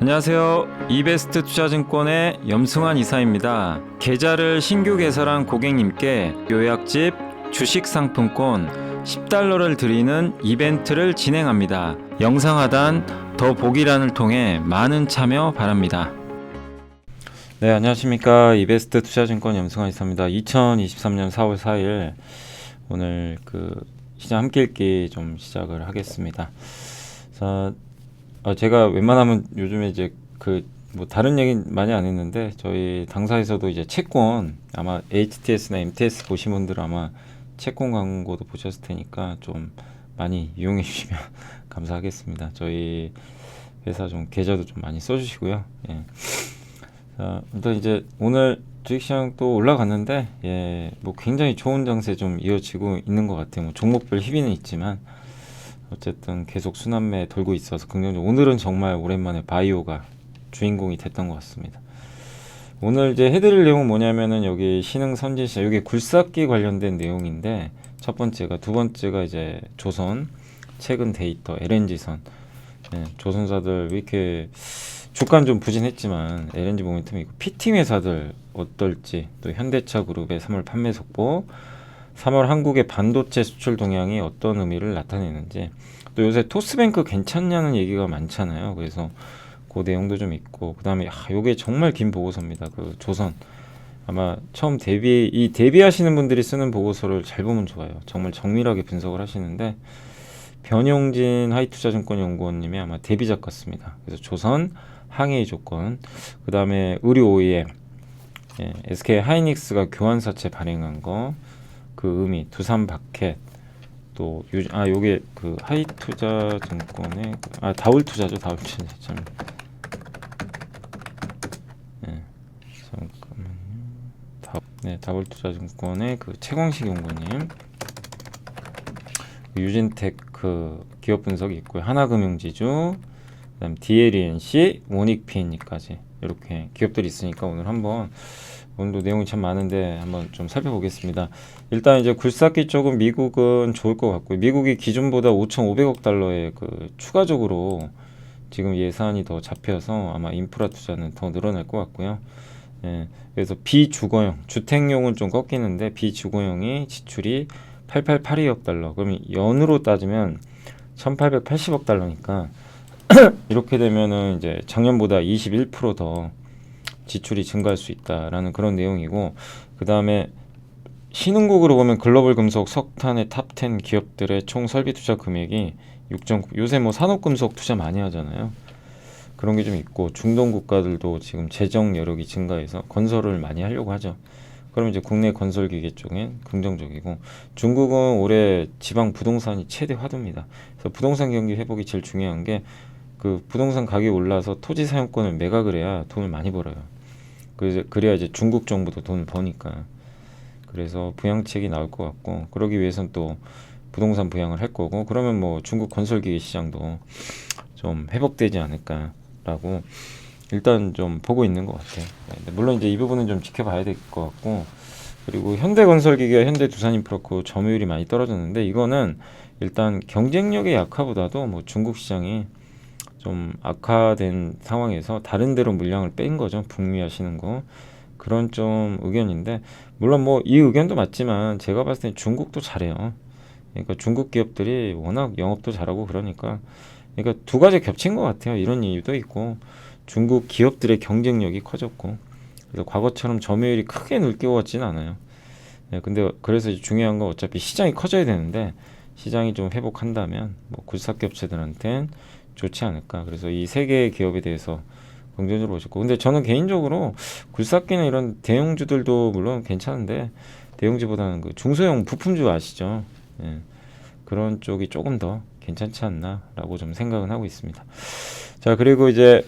안녕하세요. 이베스트 투자증권의 염승환 이사입니다. 계좌를 신규 개설한 고객님께 요약집 주식 상품권 10달러를 드리는 이벤트를 진행합니다. 영상 하단 더 보기란을 통해 많은 참여 바랍니다. 네, 안녕하십니까. 이베스트 투자증권 염승환 이사입니다. 2023년 4월 4일 오늘 시장 함께 읽기 좀 시작을 하겠습니다. 자, 제가 웬만하면 요즘에 이제 다른 얘기 많이 안 했는데 저희 당사에서도 이제 채권 아마 HTS나 MTS 보신 분들은 아마 채권 광고도 보셨을 테니까 좀 많이 이용해 주시면 감사하겠습니다. 저희 회사 좀 계좌도 좀 많이 써주시고요. 예. 자, 일단 이제 오늘 주식시장 또 올라갔는데 뭐 굉장히 좋은 장세 좀 이어지고 있는 것 같아요. 뭐 종목별 희비는 있지만 어쨌든 계속 순환매 돌고 있어서 긍정적. 오늘은 정말 오랜만에 바이오가 주인공이 됐던 것 같습니다. 오늘 이제 해드릴 내용은 뭐냐면은 여기 신흥선진시장, 여기 굴삭기 관련된 내용인데 첫 번째가, 두 번째가 이제 조선 최근 데이터 LNG선. 조선사들 왜 이렇게 주가는 좀 부진했지만 LNG 모멘텀이 있고, 피팅 회사들 어떨지, 또 현대차 그룹의 3월 판매 속보, 3월 한국의 반도체 수출 동향이 어떤 의미를 나타내는지, 또 요새 토스뱅크 괜찮냐는 얘기가 많잖아요. 그래서 그 내용도 좀 있고, 그 다음에 요게 정말 긴 보고서입니다. 조선 아마 처음 데뷔하시는 분들이 쓰는 보고서를 잘 보면 좋아요. 정말 정밀하게 분석을 하시는데, 변용진 하이투자증권연구원님이 아마 데뷔작 같습니다. 그래서 조선 항해의 조건, 그 다음에 의류 OEM, SK 하이닉스가 교환사채 발행한 거, 그 의미, 두산 바켓, 또 요게 하이투자증권의 다울투자죠. 다울투자. 참. 잠깐만요. 다울투자증권의 최광식 연구님, 유진테크 기업 분석이 있고요. 하나금융지주, 그다음 DLENC, 원익PNE까지 이렇게 기업들이 있으니까 오늘도 내용이 참 많은데 한번 좀 살펴보겠습니다. 일단 이제 굴삭기 쪽은 미국은 좋을 것 같고요. 미국이 기존보다 5,500억 달러의 추가적으로 지금 예산이 더 잡혀서 아마 인프라 투자는 더 늘어날 것 같고요. 그래서 비주거용, 주택용은 좀 꺾이는데 비주거용이 지출이 8882억 달러. 그러면 연으로 따지면 1880억 달러니까 이렇게 되면은 이제 작년보다 21% 더 지출이 증가할 수 있다라는 그런 내용이고, 그 다음에 신흥국으로 보면 글로벌 금속, 석탄의 탑10 기업들의 총 설비 투자 금액이 6.9. 요새 뭐 산업금속 투자 많이 하잖아요. 그런 게 좀 있고, 중동 국가들도 지금 재정 여력이 증가해서 건설을 많이 하려고 하죠. 그러면 이제 국내 건설 기계 쪽엔 긍정적이고, 중국은 올해 지방 부동산이 최대 화두입니다. 그래서 부동산 경기 회복이 제일 중요한 게, 부동산 가격이 올라서 토지 사용권을 매각을 해야 돈을 많이 벌어요. 그래야 이제 중국 정부도 돈을 버니까. 그래서 부양책이 나올 것 같고, 그러기 위해서는 또 부동산 부양을 할 거고, 그러면 뭐 중국 건설기계 시장도 좀 회복되지 않을까라고 일단 좀 보고 있는 것 같아요. 물론 이제 이 부분은 좀 지켜봐야 될 것 같고, 그리고 현대건설기계와 현대두산인프라코 점유율이 많이 떨어졌는데, 이거는 일단 경쟁력의 약화보다도 뭐 중국 시장이 좀 악화된 상황에서 다른 데로 물량을 뺀 거죠. 북미하시는 거. 그런 좀 의견인데, 물론 뭐 이 의견도 맞지만 제가 봤을 때 중국도 잘해요. 그러니까 중국 기업들이 워낙 영업도 잘하고 그러니까 두 가지 겹친 것 같아요. 이런 이유도 있고, 중국 기업들의 경쟁력이 커졌고, 그래서 과거처럼 점유율이 크게 늘게 왔지는 않아요. 근데 그래서 중요한 건 어차피 시장이 커져야 되는데, 시장이 좀 회복한다면 뭐 굴삭기 업체들한테는 좋지 않을까. 그래서 이 세 개의 기업에 대해서 긍정적으로 보셨고, 근데 저는 개인적으로 굴삭기는 이런 대형주들도 물론 괜찮은데, 대형주보다는 중소형 부품주 아시죠? 그런 쪽이 조금 더 괜찮지 않나라고 좀 생각은 하고 있습니다. 자, 그리고 이제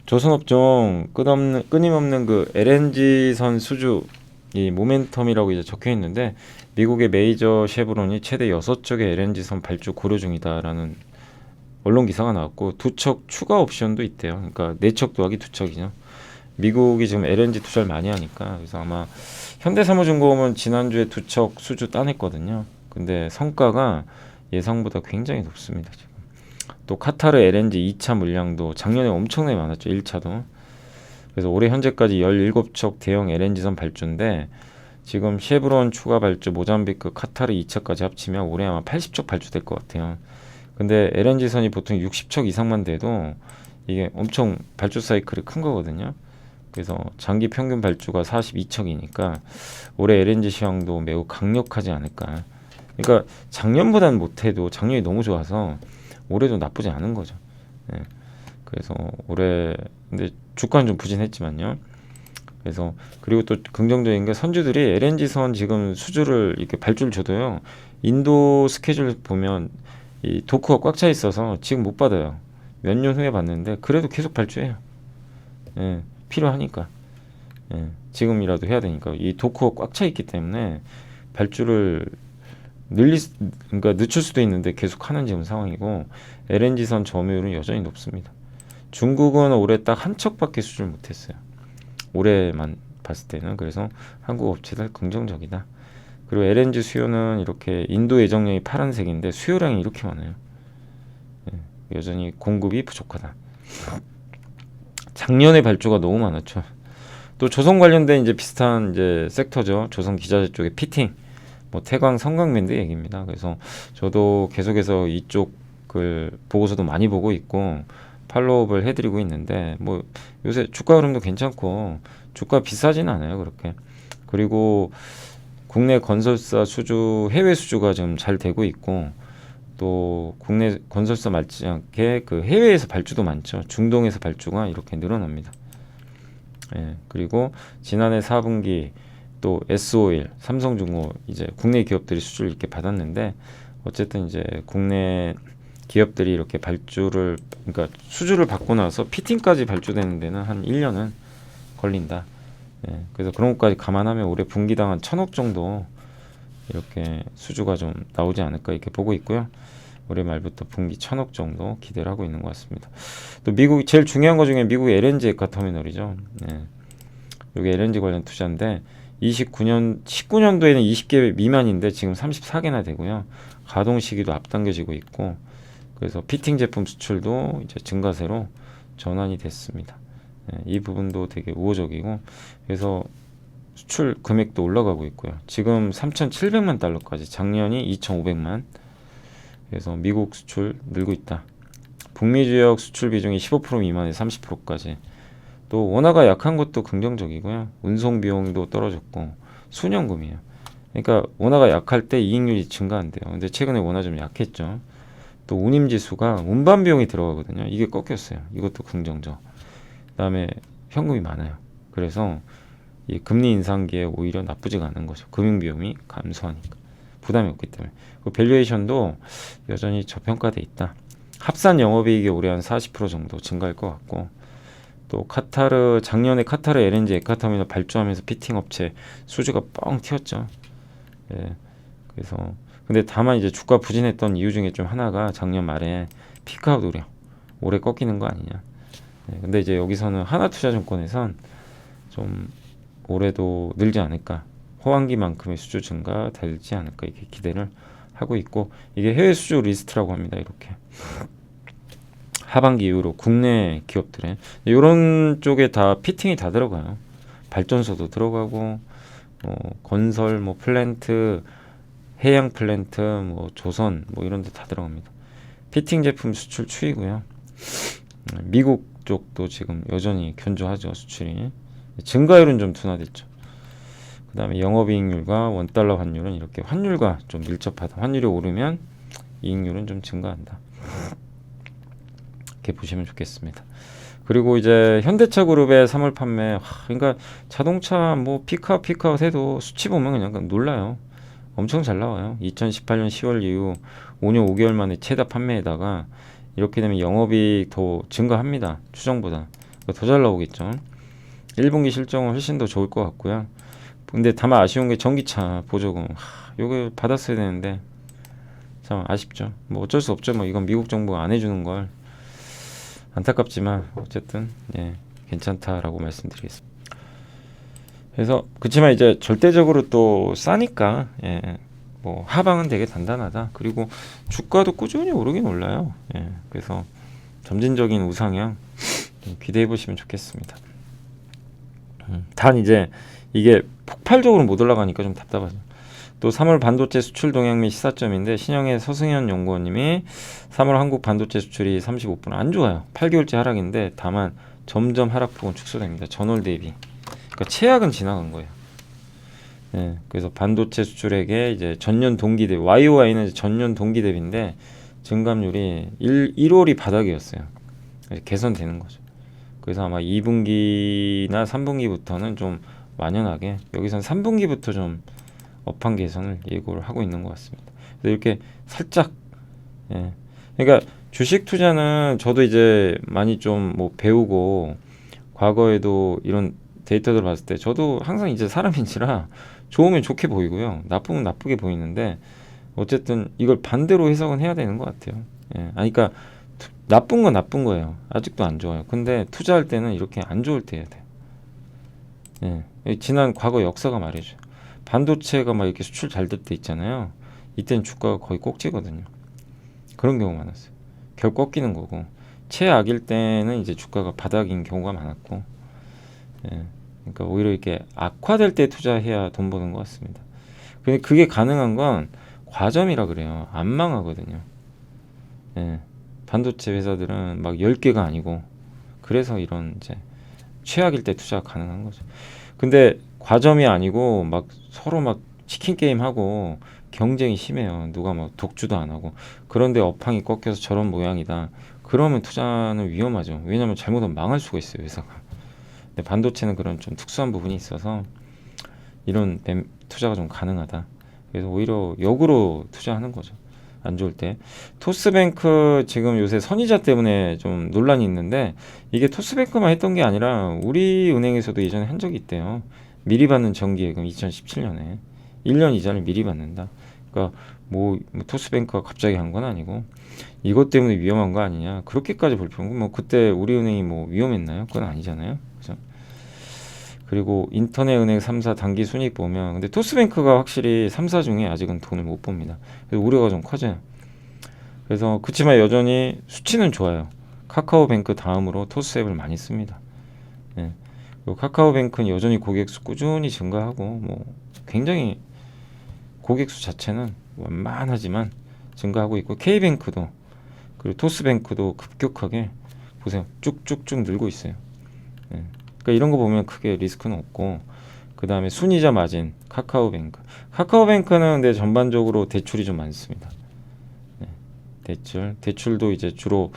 조선업종 끊임없는 LNG선 수주 이 모멘텀이라고 이제 적혀 있는데, 미국의 메이저 쉐브론이 최대 6척의 LNG선 발주 고려 중이다라는 언론 기사가 나왔고, 2척 추가 옵션도 있대요. 그러니까 4척 더하기 2척이죠. 미국이 지금 LNG 투자를 많이 하니까. 그래서 아마 현대사무중공업은 지난주에 2척 수주 따냈거든요. 근데 성과가 예상보다 굉장히 높습니다. 지금 또 카타르 LNG 2차 물량도 작년에 엄청나게 많았죠. 1차도. 그래서 올해 현재까지 17척 대형 LNG선 발주인데 지금 쉐브론 추가 발주, 모잠비크, 카타르 2차까지 합치면 올해 아마 80척 발주될 것 같아요. 근데 LNG선이 보통 60척 이상만 돼도 이게 엄청 발주 사이클이 큰 거거든요. 그래서 장기 평균 발주가 42척이니까 올해 LNG 시황도 매우 강력하지 않을까. 그러니까 작년보다는 못해도 작년이 너무 좋아서 올해도 나쁘지 않은 거죠. 예. 그래서 올해 근데 주가는 좀 부진했지만요. 그래서 그리고 또 긍정적인 게 선주들이 LNG선 지금 수주를 이렇게 발주를 줘도요. 인도 스케줄 보면 이 도크가 꽉 차 있어서 지금 못 받아요. 몇 년 후에 받는데 그래도 계속 발주해요. 예, 필요하니까. 예, 지금이라도 해야 되니까 이 도크가 꽉 차 있기 때문에 발주를 그러니까 늦출 수도 있는데 계속 하는 지금 상황이고 LNG선 점유율은 여전히 높습니다. 중국은 올해 딱 한 척밖에 수주를 못했어요. 올해만 봤을 때는. 그래서 한국 업체들 긍정적이다. 그리고 LNG 수요는 이렇게 인도 예정량이 파란색인데 수요량이 이렇게 많아요. 예, 여전히 공급이 부족하다. 작년에 발주가 너무 많았죠. 또 조선 관련된 이제 비슷한 이제 섹터죠. 조선 기자재 쪽의 피팅, 뭐 태광, 성광밴드 얘기입니다. 그래서 저도 계속해서 이쪽을 보고서도 많이 보고 있고 팔로우업을 해드리고 있는데 뭐 요새 주가 흐름도 괜찮고 주가 비싸진 않아요 그렇게. 그리고 국내 건설사 수주, 해외 수주가 좀 잘 되고 있고 또 국내 건설사 맞지 않게 그 해외에서 발주도 많죠. 중동에서 발주가 이렇게 늘어납니다. 예, 그리고 지난해 4분기 또 S-오일, 삼성중공 이제 국내 기업들이 수주를 이렇게 받았는데 어쨌든 이제 국내 기업들이 이렇게 발주를 그러니까 수주를 받고 나서 피팅까지 발주되는 데는 한 1년은 걸린다. 예, 그래서 그런 것까지 감안하면 올해 분기당 한 1,000억 정도 이렇게 수주가 좀 나오지 않을까 이렇게 보고 있고요. 올해 말부터 분기 1,000억 정도 기대를 하고 있는 것 같습니다. 또 미국 제일 중요한 것 중에 미국의 LNG 에카터미널이죠. 예. 여기 LNG 관련 투자인데 19년도에는 20개 미만인데 지금 34개나 되고요. 가동 시기도 앞당겨지고 있고 그래서 피팅 제품 수출도 이제 증가세로 전환이 됐습니다. 예, 이 부분도 되게 우호적이고 그래서 수출 금액도 올라가고 있고요. 지금 3,700만 달러까지 작년이 2,500만 그래서 미국 수출 늘고 있다. 북미 지역 수출 비중이 15% 미만에서 30%까지 또 원화가 약한 것도 긍정적이고요. 운송 비용도 떨어졌고 순연금이에요. 그러니까 원화가 약할 때 이익률이 증가한대요. 근데 최근에 원화 좀 약했죠. 또 운임지수가 운반 비용이 들어가거든요. 이게 꺾였어요. 이것도 긍정적. 그다음에 현금이 많아요. 그래서 이 금리 인상기에 오히려 나쁘지가 않은 거죠. 금융 비용이 감소하니까 부담이 없기 때문에. 그 밸류에이션도 여전히 저평가돼 있다. 합산 영업이익이 올해 한 40% 정도 증가할 것 같고 또 작년에 카타르 LNG 에카터미널 발주하면서 피팅 업체 수주가 뻥 튀었죠. 예. 그래서 근데 다만 이제 주가 부진했던 이유 중에 좀 하나가 작년 말에 피크아웃 우려. 올해 꺾이는 거 아니냐. 예. 근데 이제 여기서는 하나투자증권에선 좀 올해도 늘지 않을까. 호황기만큼의 수주 증가 될지 않을까 이렇게 기대를 하고 있고 이게 해외 수주 리스트라고 합니다. 이렇게. 하반기 이후로 국내 기업들의 이런 쪽에 다 피팅이 다 들어가요. 발전소도 들어가고 건설, 뭐 플랜트, 해양 플랜트, 뭐 조선, 뭐 이런 데 다 들어갑니다. 피팅 제품 수출 추이고요. 미국 쪽도 지금 여전히 견조하죠 수출이. 증가율은 좀 둔화됐죠. 그 다음에 영업이익률과 원달러 환율은 이렇게 환율과 좀 밀접하다. 환율이 오르면 이익률은 좀 증가한다. 이렇게 보시면 좋겠습니다. 그리고 이제 현대차 그룹의 3월 판매, 그러니까 자동차 뭐 피크아웃 해도 수치 보면 그냥 놀라요. 엄청 잘 나와요. 2018년 10월 이후 5년 5개월 만에 최다 판매에다가 이렇게 되면 영업이익 더 증가합니다. 추정보다. 더 잘 나오겠죠. 1분기 실적은 훨씬 더 좋을 것 같고요. 근데 다만 아쉬운 게 전기차 보조금. 요거 받았어야 되는데 참 아쉽죠. 뭐 어쩔 수 없죠. 뭐 이건 미국 정부가 안 해주는 걸. 안타깝지만 어쨌든 예, 괜찮다라고 말씀드리겠습니다. 그래서 그렇지만 이제 절대적으로 또 싸니까 예, 뭐 하방은 되게 단단하다. 그리고 주가도 꾸준히 오르긴 올라요. 예, 그래서 점진적인 우상향 기대해 보시면 좋겠습니다. 단 이제 이게 폭발적으로 못 올라가니까 좀 답답하죠. 또 3월 반도체 수출 동향 및 시사점인데 신영의 서승현 연구원님이 3월 한국 반도체 수출이 35% 안 좋아요. 8개월째 하락인데 다만 점점 하락폭은 축소됩니다. 전월 대비. 그러니까 최악은 지나간 거예요. 예, 그래서 반도체 수출액의 이제 전년 동기 대비, YOY는 이제 전년 동기 대비인데 증감률이 1월이 바닥이었어요. 개선되는 거죠. 그래서 아마 2분기나 3분기부터는 좀 완연하게, 여기선 3분기부터 좀 업황 개선을 예고를 하고 있는 것 같습니다. 그래서 이렇게 살짝, 예. 그러니까 주식 투자는 저도 이제 많이 좀 뭐 배우고 과거에도 이런 데이터들 봤을 때 저도 항상 이제 사람인지라 좋으면 좋게 보이고요, 나쁘면 나쁘게 보이는데 어쨌든 이걸 반대로 해석은 해야 되는 것 같아요. 예. 아니, 그러니까 나쁜 건 나쁜 거예요. 아직도 안 좋아요. 근데 투자할 때는 이렇게 안 좋을 때 해야 돼요. 예. 지난 과거 역사가 말해줘요. 반도체가 막 이렇게 수출 잘 될 때 있잖아요. 이때는 주가가 거의 꼭지거든요. 그런 경우 많았어요. 결국 꺾이는 거고, 최악일 때는 이제 주가가 바닥인 경우가 많았고, 예. 그러니까 오히려 이렇게 악화될 때 투자해야 돈 버는 것 같습니다. 근데 그게 가능한 건 과점이라 그래요. 안 망하거든요. 예. 반도체 회사들은 막 10개가 아니고, 그래서 이런 이제 최악일 때 투자가 가능한 거죠. 근데 과점이 아니고 막 서로 막 치킨 게임 하고 경쟁이 심해요. 누가 막 독주도 안 하고. 그런데 업황이 꺾여서 저런 모양이다. 그러면 투자는 위험하죠. 왜냐하면 잘못하면 망할 수가 있어요, 회사가. 근데 반도체는 그런 좀 특수한 부분이 있어서 이런 투자가 좀 가능하다. 그래서 오히려 역으로 투자하는 거죠. 안 좋을 때. 토스뱅크 지금 요새 선이자 때문에 좀 논란이 있는데, 이게 토스뱅크만 했던 게 아니라 우리 은행에서도 예전에 한 적이 있대요. 미리 받는 정기예금 2017년에 1년 이자를 미리 받는다. 그러니까 뭐 토스뱅크가 갑자기 한 건 아니고 이것 때문에 위험한 거 아니냐, 그렇게까지 볼 필요는, 뭐 그때 우리은행이 뭐 위험했나요? 그건 아니잖아요. 그죠? 그리고 인터넷 은행 3사 단기 순이익 보면, 근데 토스뱅크가 확실히 3사 중에 아직은 돈을 못 봅니다. 그래서 우려가 좀 커져요. 그래서 그치만 여전히 수치는 좋아요. 카카오뱅크 다음으로 토스앱을 많이 씁니다. 예. 그리고 카카오뱅크는 여전히 고객수 꾸준히 증가하고, 뭐 굉장히 고객수 자체는 완만하지만 증가하고 있고, K뱅크도 그리고 토스뱅크도 급격하게 보세요, 쭉쭉쭉 늘고 있어요. 예. 그러니까 이런 거 보면 크게 리스크는 없고, 그 다음에 순이자 마진 카카오뱅크는 근데 전반적으로 대출이 좀 많습니다. 네. 대출도 이제 주로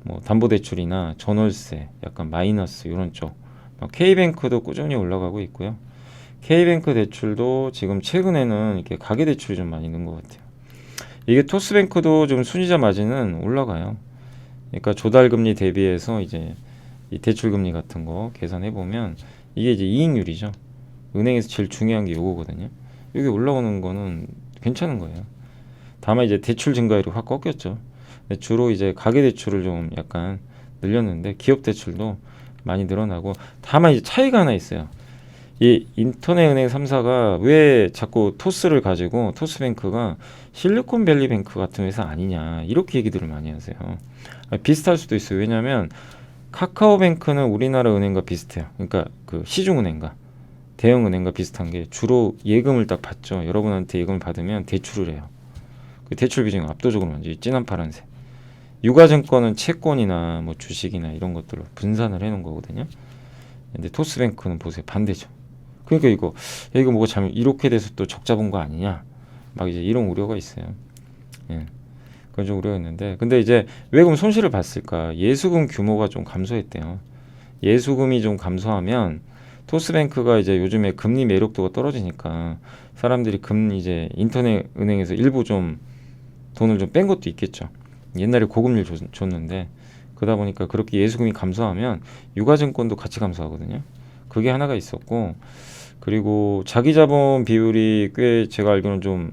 뭐 담보대출이나 전월세, 약간 마이너스 이런 쪽. K뱅크도 꾸준히 올라가고 있고요. K뱅크 대출도 지금 최근에는 이렇게 가계대출이 좀 많이 있는 것 같아요. 이게 토스뱅크도 좀 순이자 마진은 올라가요. 그러니까 조달금리 대비해서 이제 이 대출금리 같은 거 계산해 보면 이게 이제 이익률이죠. 은행에서 제일 중요한 게 이거거든요. 이게 올라오는 거는 괜찮은 거예요. 다만 이제 대출 증가율이 확 꺾였죠. 주로 이제 가계대출을 좀 약간 늘렸는데 기업 대출도 많이 늘어나고, 다만 이제 차이가 하나 있어요. 이 인터넷 은행 3사가 왜 자꾸 토스를 가지고 토스뱅크가 실리콘밸리뱅크 같은 회사 아니냐 이렇게 얘기들을 많이 하세요. 비슷할 수도 있어요. 왜냐하면 카카오뱅크는 우리나라 은행과 비슷해요. 그러니까 그 시중은행과 대형은행과 비슷한 게 주로 예금을 딱 받죠. 여러분한테 예금을 받으면 대출을 해요. 그 대출 비중이 압도적으로 많죠. 진한 파란색. 유가증권은 채권이나 뭐 주식이나 이런 것들로 분산을 해놓은 거거든요. 근데 토스뱅크는 보세요, 반대죠. 그러니까 이거 뭐가 잘못, 이렇게 돼서 또 적자 본 거 아니냐, 막 이제 이런 우려가 있어요. 예. 그런 좀 우려였는데, 근데 이제 왜 그럼 손실을 봤을까? 예수금 규모가 좀 감소했대요. 예수금이 좀 감소하면 토스뱅크가 이제 요즘에 금리 매력도가 떨어지니까 사람들이 금리 이제 인터넷 은행에서 일부 좀 돈을 좀 뺀 것도 있겠죠. 옛날에 고금리를 줬는데, 그러다 보니까 그렇게 예수금이 감소하면 유가증권도 같이 감소하거든요. 그게 하나가 있었고, 그리고 자기자본 비율이 꽤 제가 알기로는 좀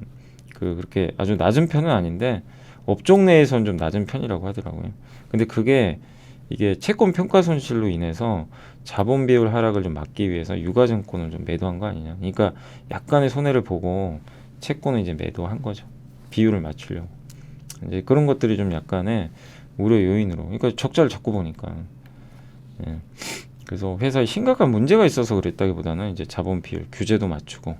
그렇게 아주 낮은 편은 아닌데 업종 내에서는 좀 낮은 편이라고 하더라고요. 근데 그게 이게 채권 평가 손실로 인해서 자본 비율 하락을 좀 막기 위해서 유가증권을 좀 매도한 거 아니냐. 그러니까 약간의 손해를 보고 채권을 이제 매도한 거죠. 비율을 맞추려고. 이제 그런 것들이 좀 약간의 우려 요인으로. 그러니까 적자를 자꾸 보니까. 예. 그래서 회사에 심각한 문제가 있어서 그랬다기보다는 이제 자본 비율 규제도 맞추고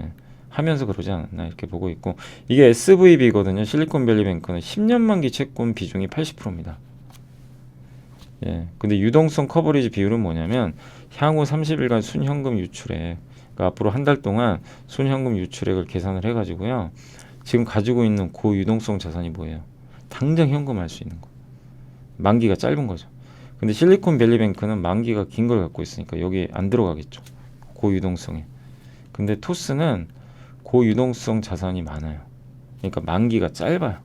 예. 하면서 그러지 않았나 이렇게 보고 있고, 이게 SVB거든요. 실리콘밸리뱅크는 10년 만기 채권 비중이 80%입니다. 예. 근데 유동성 커버리지 비율은 뭐냐면 향후 30일간 순현금 유출액, 그러니까 앞으로 한 달 동안 순현금 유출액을 계산을 해가지고요. 지금 가지고 있는 고유동성 자산이 뭐예요? 당장 현금할 수 있는 거. 만기가 짧은 거죠. 근데 실리콘밸리뱅크는 만기가 긴 걸 갖고 있으니까 여기 안 들어가겠죠. 고유동성에. 근데 토스는 고유동성 자산이 많아요. 그러니까 만기가 짧아요.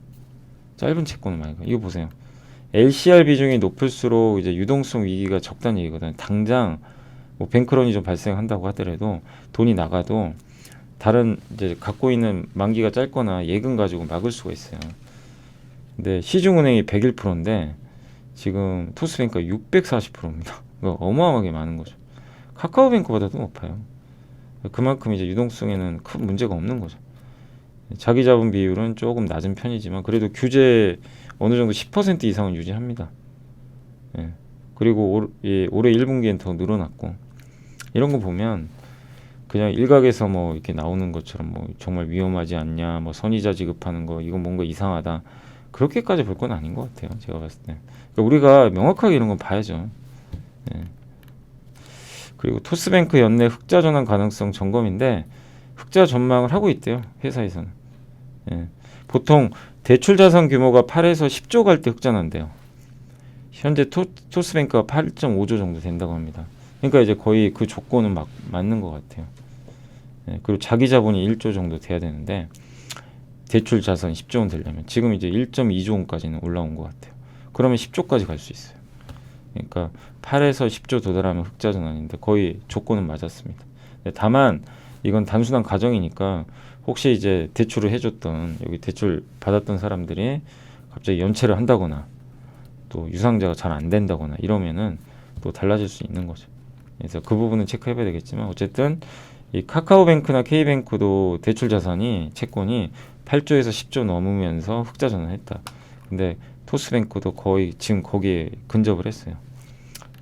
짧은 채권을 많이 가요. 이거 보세요. LCR 비중이 높을수록 이제 유동성 위기가 적다는 얘기거든요. 당장 뭐 뱅크런이 좀 발생한다고 하더라도 돈이 나가도 다른 이제 갖고 있는 만기가 짧거나 예금 가지고 막을 수가 있어요. 근데 시중은행이 101%인데 지금 토스뱅크가 640%입니다. 어마어마하게 많은 거죠. 카카오뱅크보다도 높아요. 그만큼 이제 유동성에는 큰 문제가 없는 거죠. 자기 자본 비율은 조금 낮은 편이지만 그래도 규제 어느 정도 10% 이상은 유지합니다. 예. 그리고 올해 1분기엔 더 늘어났고, 이런 거 보면 그냥 일각에서 뭐 이렇게 나오는 것처럼 뭐 정말 위험하지 않냐, 뭐 선의자 지급하는 거 이건 뭔가 이상하다, 그렇게까지 볼 건 아닌 것 같아요. 제가 봤을 때. 그러니까 우리가 명확하게 이런 건 봐야죠. 예. 그리고 토스뱅크 연내 흑자 전환 가능성 점검인데 흑자 전망을 하고 있대요. 회사에서는. 예. 보통 대출 자산 규모가 8에서 10조 갈 때 흑자 난대요. 현재 토스뱅크가 8.5조 정도 된다고 합니다. 그러니까 이제 거의 그 조건은 맞는 것 같아요. 예. 그리고 자기 자본이 1조 정도 돼야 되는데 대출 자산 10조 원 되려면 지금 이제 1.2조 원까지는 올라온 것 같아요. 그러면 10조까지 갈 수 있어요. 그러니까 8에서 10조 도달하면 흑자 전환인데 거의 조건은 맞았습니다. 다만 이건 단순한 가정이니까 혹시 이제 대출을 해줬던, 여기 대출 받았던 사람들이 갑자기 연체를 한다거나 또 유상자가 잘 안 된다거나 이러면은 또 달라질 수 있는 거죠. 그래서 그 부분은 체크해봐야 되겠지만 어쨌든 이 카카오뱅크나 K뱅크도 대출 자산이 채권이 8조에서 10조 넘으면서 흑자 전환했다. 근데 토스뱅크도 거의 지금 거기에 근접을 했어요.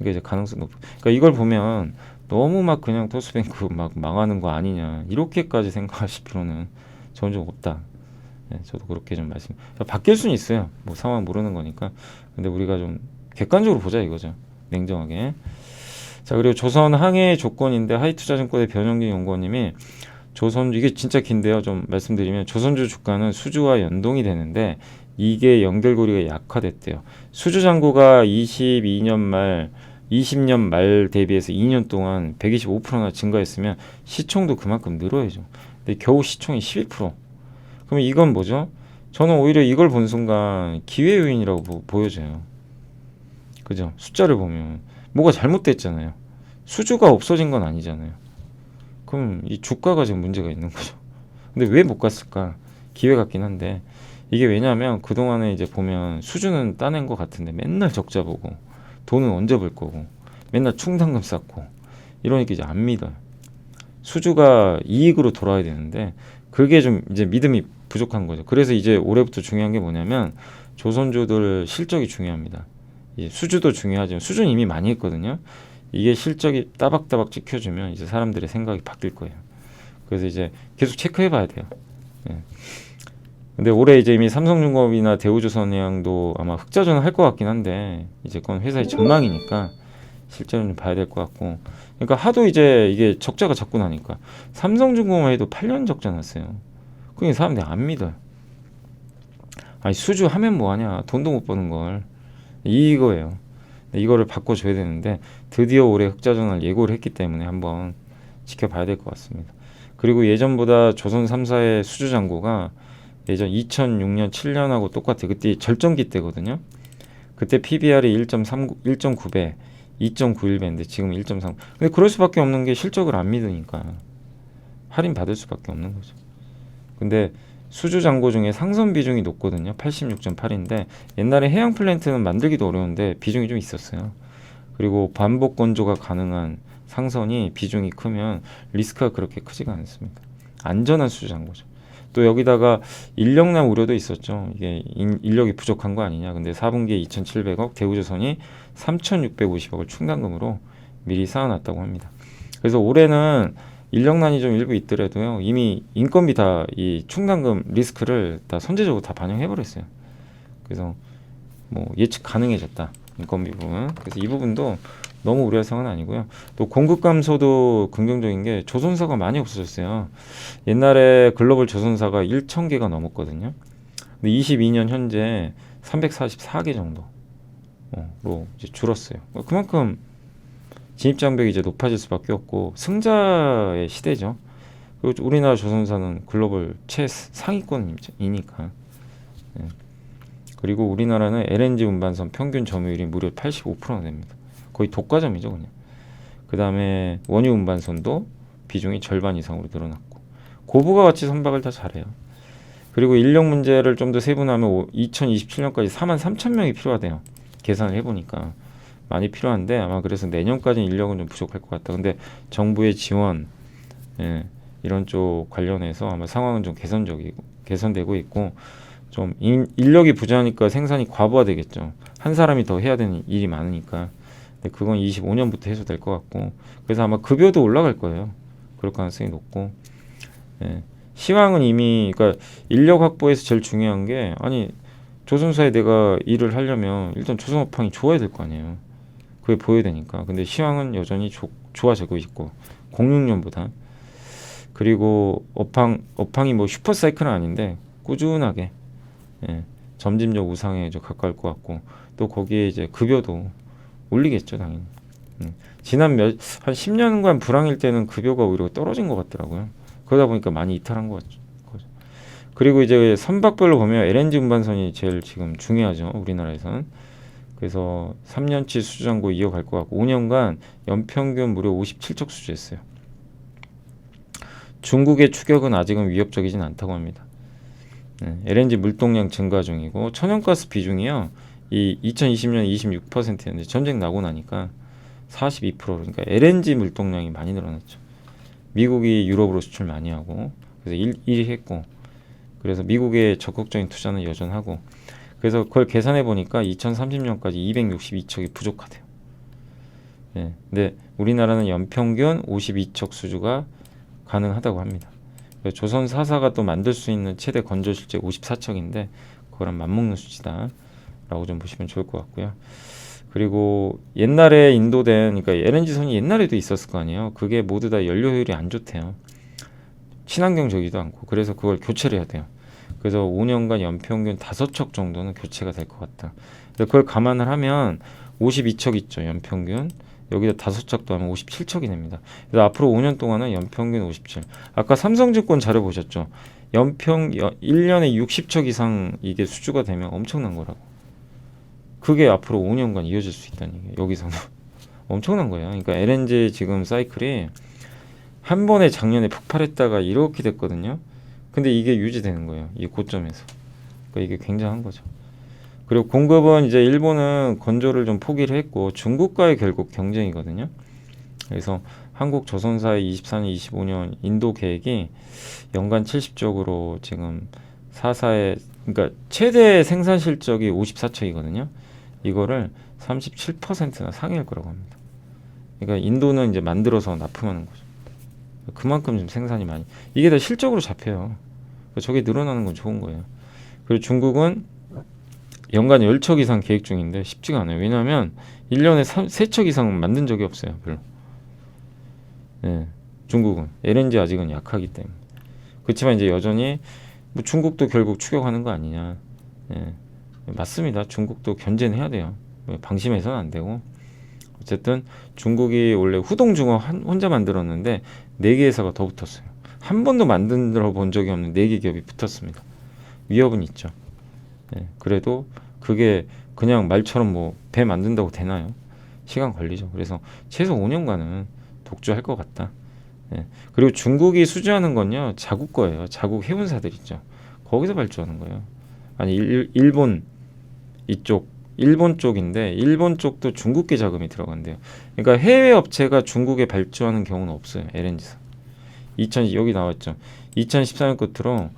이게 이제 가능성 높고, 그러니까 이걸 보면 너무 막 그냥 토스뱅크 막 망하는 거 아니냐 이렇게까지 생각하실 필요는 저는 좀 없다. 네, 저도 그렇게 좀 바뀔 수는 있어요. 뭐 상황 모르는 거니까. 근데 우리가 좀 객관적으로 보자 이거죠. 냉정하게. 자, 그리고 조선 항해의 조건인데 하이투자증권의 변영진 연구원님이 조선주, 이게 진짜 긴데요. 좀 말씀드리면 조선주 주가는 수주와 연동이 되는데 이게 연결고리가 약화됐대요. 수주 잔고가 20년 말 대비해서 2년 동안 125%나 증가했으면 시총도 그만큼 늘어야죠. 근데 겨우 시총이 12%. 그러면 이건 뭐죠? 저는 오히려 이걸 본 순간 기회 요인이라고 보여져요. 그죠? 숫자를 보면 뭐가 잘못됐잖아요. 수주가 없어진 건 아니잖아요. 그럼 이 주가가 지금 문제가 있는 거죠. 근데 왜 못 갔을까? 기회 같긴 한데, 이게 왜냐하면 그동안에 이제 보면 수주는 따낸 것 같은데 맨날 적자 보고 돈은 언제 벌 거고 맨날 충당금 쌓고 이러니까 이제 안 믿어요. 수주가 이익으로 돌아야 되는데 그게 좀 이제 믿음이 부족한 거죠. 그래서 이제 올해부터 중요한 게 뭐냐면 조선주들 실적이 중요합니다. 이제 수주도 중요하지만 수주는 이미 많이 했거든요. 이게 실적이 따박따박 찍혀주면 이제 사람들의 생각이 바뀔 거예요. 그래서 이제 계속 체크해 봐야 돼요. 예. 근데 올해 이제 이미 삼성중공업이나 대우조선해양도 아마 흑자 전환할 것 같긴 한데 이제 그건 회사의 전망이니까 실제로는 좀 봐야 될 것 같고, 그러니까 하도 이제 이게 적자가 자꾸 나니까 삼성중공업 해도 8년 적자 났어요. 그러니까 사람들이 안 믿어요. 아니 수주 하면 뭐하냐, 돈도 못 버는 걸, 이거예요. 이거를 바꿔줘야 되는데 드디어 올해 흑자 전환을 예고를 했기 때문에 한번 지켜봐야 될 것 같습니다. 그리고 예전보다 조선 3사의 수주 잔고가 예전 2006년 7년하고 똑같아요. 그때 절정기 때거든요. 그때 PBR이 1.9배, 2.91배인데 지금 1.3. 근데 그럴 수밖에 없는 게 실적을 안 믿으니까 할인 받을 수밖에 없는 거죠. 근데 수주 잔고 중에 상선 비중이 높거든요. 86.8인데 옛날에 해양 플랜트는 만들기도 어려운데 비중이 좀 있었어요. 그리고 반복 건조가 가능한 상선이 비중이 크면 리스크가 그렇게 크지가 않습니다. 안전한 수주자인 거죠. 또 여기다가 인력난 우려도 있었죠. 이게 인력이 부족한 거 아니냐. 근데 4분기에 2,700억, 대우조선이 3,650억을 충당금으로 미리 쌓아놨다고 합니다. 그래서 올해는 인력난이 좀 일부 있더라도요. 이미 인건비 다 이 충당금 리스크를 다 선제적으로 다 반영해버렸어요. 그래서 뭐 예측 가능해졌다. 인건비 부분. 그래서 이 부분도 너무 우려할 상황은 아니고요. 또 공급 감소도 긍정적인 게 조선사가 많이 없어졌어요. 옛날에 글로벌 조선사가 1,000개가 넘었거든요. 근데 22년 현재 344개 정도로 이제 줄었어요. 그만큼 진입 장벽이 이제 높아질 수밖에 없고 승자의 시대죠. 그리고 우리나라 조선사는 글로벌 최상위권이니까. 예. 그리고 우리나라는 LNG 운반선 평균 점유율이 무려 85%나 됩니다. 거의 독과점이죠, 그냥. 그 다음에 원유 운반선도 비중이 절반 이상으로 늘어났고 고부가 가치 선박을 다 잘해요. 그리고 인력 문제를 좀 더 세분하면 2027년까지 43,000명이 필요하대요. 계산을 해보니까 많이 필요한데 아마 그래서 내년까지는 인력은 좀 부족할 것 같다. 근데 정부의 지원 이런 쪽 관련해서 아마 상황은 좀 개선되고 있고 좀 인력이 부족하니까 생산이 과부하되겠죠. 한 사람이 더 해야 되는 일이 많으니까. 근데 그건 25년부터 해소될 것 같고 그래서 아마 급여도 올라갈 거예요. 그럴 가능성이 높고 시황은 이미 그러니까 인력 확보에서 제일 중요한 게 아니 조선사에 내가 일을 하려면 일단 조선업황이 좋아야 될 거 아니에요. 그게 보여야 되니까. 근데 시황은 여전히 좋아지고 있고 06년보다 그리고 업황이 뭐 슈퍼사이클은 아닌데 꾸준하게 점진적 우상에 이제 가까울 것 같고 또 거기에 이제 급여도 올리겠죠 당연히. 지난 한 10년간 불황일 때는 급여가 오히려 떨어진 것 같더라고요. 그러다 보니까 많이 이탈한 거죠. 그리고 이제 선박별로 보면 LNG 운반선이 제일 지금 중요하죠 우리나라에서는. 그래서 3년치 수주잔고 이어갈 것 같고 5년간 연평균 무려 57척 수주했어요. 중국의 추격은 아직은 위협적이진 않다고 합니다. LNG 물동량 증가 중이고 천연가스 비중이요. 이 2020년 26%였는데 전쟁 나고 나니까 42% 그러니까 LNG 물동량이 많이 늘어났죠. 미국이 유럽으로 수출 많이 하고 그래서 1위 했고 그래서 미국의 적극적인 투자는 여전하고 그래서 그걸 계산해 보니까 2030년까지 262척이 부족하대요. 근데 우리나라는 연평균 52척 수주가 가능하다고 합니다. 조선 4사가 또 만들 수 있는 최대 건조 실제 54척인데 그거랑 맞먹는 수치다라고 좀 보시면 좋을 것 같고요. 그리고 옛날에 인도된 그러니까 LNG선이 옛날에도 있었을 거 아니에요. 그게 모두 다 연료효율이 안 좋대요. 친환경적이지도 않고 그래서 그걸 교체를 해야 돼요. 그래서 5년간 연평균 5척 정도는 교체가 될 것 같다. 그걸 감안을 하면 52척 있죠. 연평균. 여기다 5척 더하면 57척이 됩니다. 그래서 앞으로 5년 동안은 연평균 57. 아까 삼성증권 자료 보셨죠? 1년에 60척 이상 이게 수주가 되면 엄청난 거라고. 그게 앞으로 5년간 이어질 수 있다는 얘기예요. 여기서는. 엄청난 거예요. 그러니까 LNG 지금 사이클이 한 번에 작년에 폭발했다가 이렇게 됐거든요. 근데 이게 유지되는 거예요. 이 고점에서. 그러니까 이게 굉장한 거죠. 그리고 공급은 이제 일본은 건조를 좀 포기를 했고 중국과의 결국 경쟁이거든요. 그래서 한국 조선사의 24년, 25년 인도 계획이 연간 70쪽으로 지금 4사의 그러니까 최대 생산 실적이 54척이거든요. 이거를 37%나 상회할 거라고 합니다. 그러니까 인도는 이제 만들어서 납품하는 거죠. 그만큼 좀 생산이 많이 이게 다 실적으로 잡혀요. 저게 늘어나는 건 좋은 거예요. 그리고 중국은 연간 10척 이상 계획 중인데 쉽지가 않아요. 왜냐하면 1년에 3척 이상 만든 적이 없어요. 별로. 중국은 LNG 아직은 약하기 때문에. 그렇지만 이제 여전히 뭐 중국도 결국 추격하는 거 아니냐. 맞습니다. 중국도 견제는 해야 돼요. 방심해서는 안 되고. 어쨌든 중국이 원래 후동중어 혼자 만들었는데 4개 회사가 더 붙었어요. 한 번도 만들어 본 적이 없는 4개 기업이 붙었습니다. 위협은 있죠. 그래도 그게 그냥 말처럼 뭐 배 만든다고 되나요? 시간 걸리죠. 그래서 최소 5년간은 독주할 것 같다. 그리고 중국이 수주하는 건요. 자국 거예요. 자국 해운사들 있죠. 거기서 발주하는 거예요. 아니 일본 이쪽 일본 쪽인데 일본 쪽도 중국계 자금이 들어간대요. 그러니까 해외 업체가 중국에 발주하는 경우는 없어요. LNG선. 여기 나왔죠. 2014년 끝으로